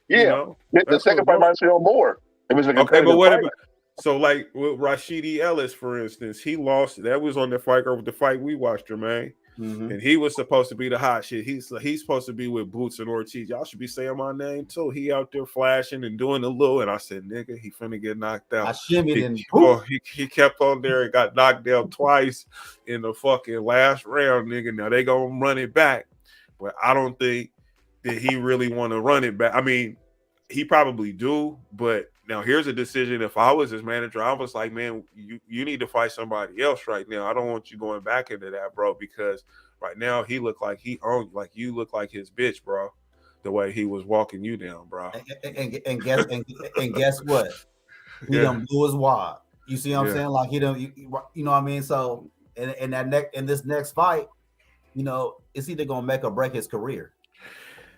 Yeah, the second fight might feel more. If it's a okay, but what fight. about? So like with Rashidi Ellis, for instance, he lost. That was on the fight we watched, Jermaine. And he was supposed to be the hot shit. He's supposed to be with Boots and Ortiz. Y'all should be saying my name too. He out there flashing and doing the little. And I said, nigga, he finna get knocked out. I shimmied and he kept on there and got knocked down twice in the fucking last round, nigga. Now they gonna run it back, but I don't think that he really want to run it back. He probably do, but now here's a decision. If I was his manager, I was like, man, you need to fight somebody else right now. I don't want you going back into that, bro, because right now he looked like he owned, like you look like his bitch, bro. The way he was walking you down, bro. And guess what? He done blew his wad. You see what I'm saying? Like he done, you know what I mean? So in this next fight, it's either gonna make or break his career.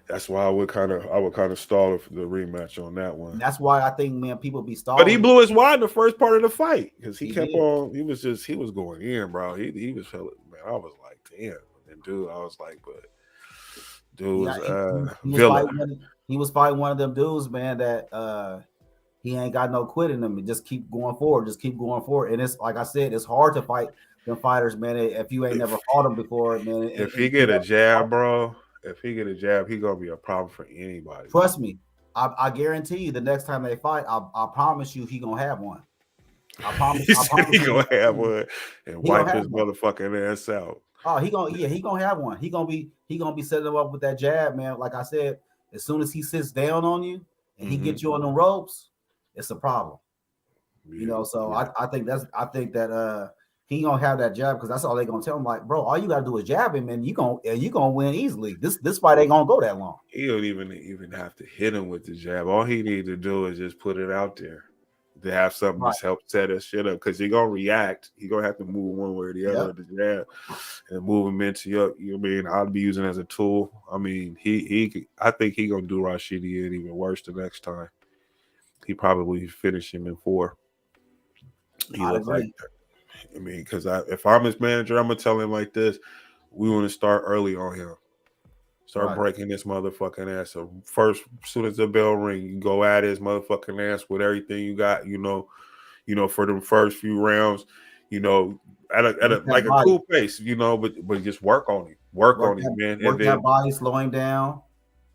That's why I would kind of stall the rematch on that one. And that's why I think, man, people be stalling. But he blew his wad in the first part of the fight because he kept on. He was going in, bro. He was man. I was like, damn. And dude, I was like, but dude was he was fighting one of them dudes, man, that he ain't got no quit in him and just keep going forward. And it's like I said, it's hard to fight them fighters, man. If you ain't never fought them before, man. If he get a jab, bro. If he get a jab, he gonna be a problem for anybody. Trust me, I guarantee you. The next time they fight, I promise you, he gonna have one. I promise. He gonna have one and wipe his motherfucking ass out. Oh, he gonna have one. He gonna be setting him up with that jab, man. Like I said, as soon as he sits down on you and he gets you on the ropes, it's a problem. So I think that he gonna have that jab because that's all they gonna tell him. Like, bro, all you gotta do is jab him, and you gonna win easily. This fight ain't gonna go that long. He don't even have to hit him with the jab. All he need to do is just put it out there to have something to help set his shit up. Because he gonna react. He gonna have to move one way or the other with the jab and move him into your. I'll be using it as a tool. I think he gonna do Rashidi in even worse the next time. He probably finish him in 4. He look like that. Because if I'm his manager, I'm gonna tell him like this: we want to start early on him. Start breaking this motherfucking ass. So first, as soon as the bell ring, you go at his motherfucking ass with everything you got. For them first few rounds, at a cool pace. But just work on him. Work on him, man. Work that body, slowing down.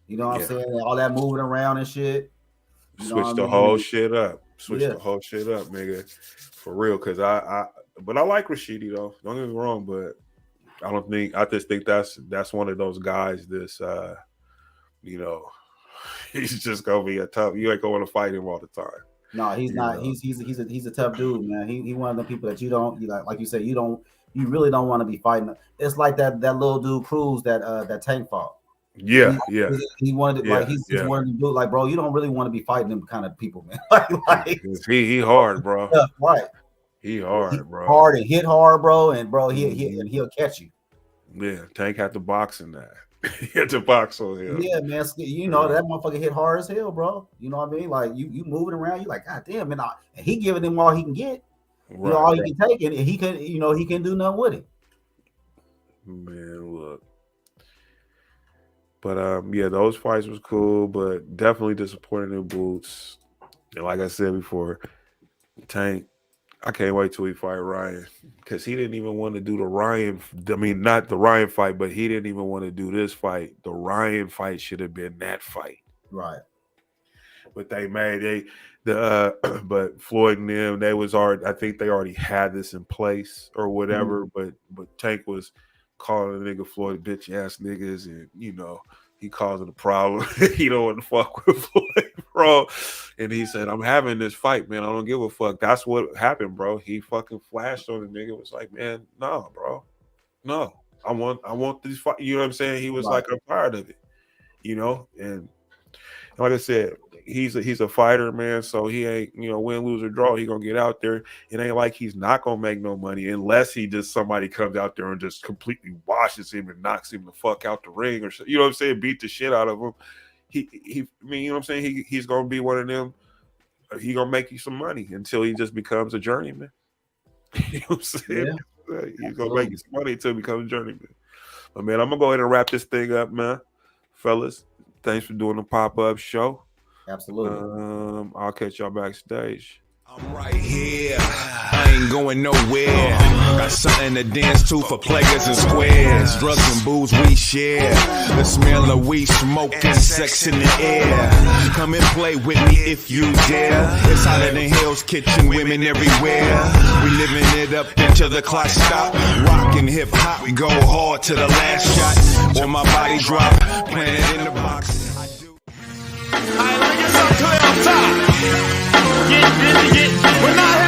You know what I'm saying? All that moving around and shit. Switch the whole shit up. The whole shit up, nigga. For real, because but I like Rashidi though. Don't get me wrong, but I just think that's one of those guys that's he's just gonna be a tough. You ain't gonna fight him all the time. No, he's not. He's a tough dude, man. He one of the people that you like you said, you really don't want to be fighting. It's like that little dude Cruz that Tank fought. Yeah, He wanted to, he's one of the dude, like, bro, you don't really want to be fighting them kind of people, man. he hard, bro. Right. He hard, bro. Hard and hit hard, bro, and bro, he'll catch you. Yeah, Tank had to box in that. He had to box on him. Yeah, man. That motherfucker hit hard as hell, bro. You know what I mean? Like you moving around, you like, God damn, and he giving him all he can get. All he can take, and he can do nothing with it. Man, look. But those fights was cool, but definitely disappointing in Boots. And like I said before, Tank, I can't wait till he fight Ryan, because he didn't even want to do the Ryan. I mean, not the Ryan fight, but he didn't even want to do this fight. The Ryan fight should have been that fight. Right. But but Floyd and them, they was already. I think they already had this in place or whatever. But Tank was calling the nigga Floyd bitch ass niggas, and he causing a problem. He don't want to fuck with Floyd, bro. And he said, I'm having this fight, man. I don't give a fuck. That's what happened, bro. He fucking flashed on the nigga. Was like, man, no, bro. No. I want this fight. You know what I'm saying? He was like, I'm tired of it. And like I said, he's a fighter, man. So he ain't, win, lose, or draw. He gonna get out there. It ain't like he's not gonna make no money unless somebody comes out there and just completely washes him and knocks him the fuck out the ring, or you know what I'm saying, beat the shit out of him. You know what I'm saying? He's gonna be one of them. He gonna make you some money until he just becomes a journeyman. You know what I'm saying? Yeah. He's gonna make you some money until he becomes a journeyman. But man, I'm gonna go ahead and wrap this thing up, man. Fellas, thanks for doing the pop-up show. Absolutely. I'll catch y'all backstage. I'm right here. I ain't going nowhere. Got something to dance to for players and squares. Drugs and booze we share. The smell of weed, smoke, and sex in the air. Come and play with me if you dare. It's hotter than Hell's Kitchen, women everywhere. We living it up until the clock stop. Rockin' hip hop, we go hard to the last shot. Or my body drop, playing it in the box. I like it so clear on top. Get busy, we're not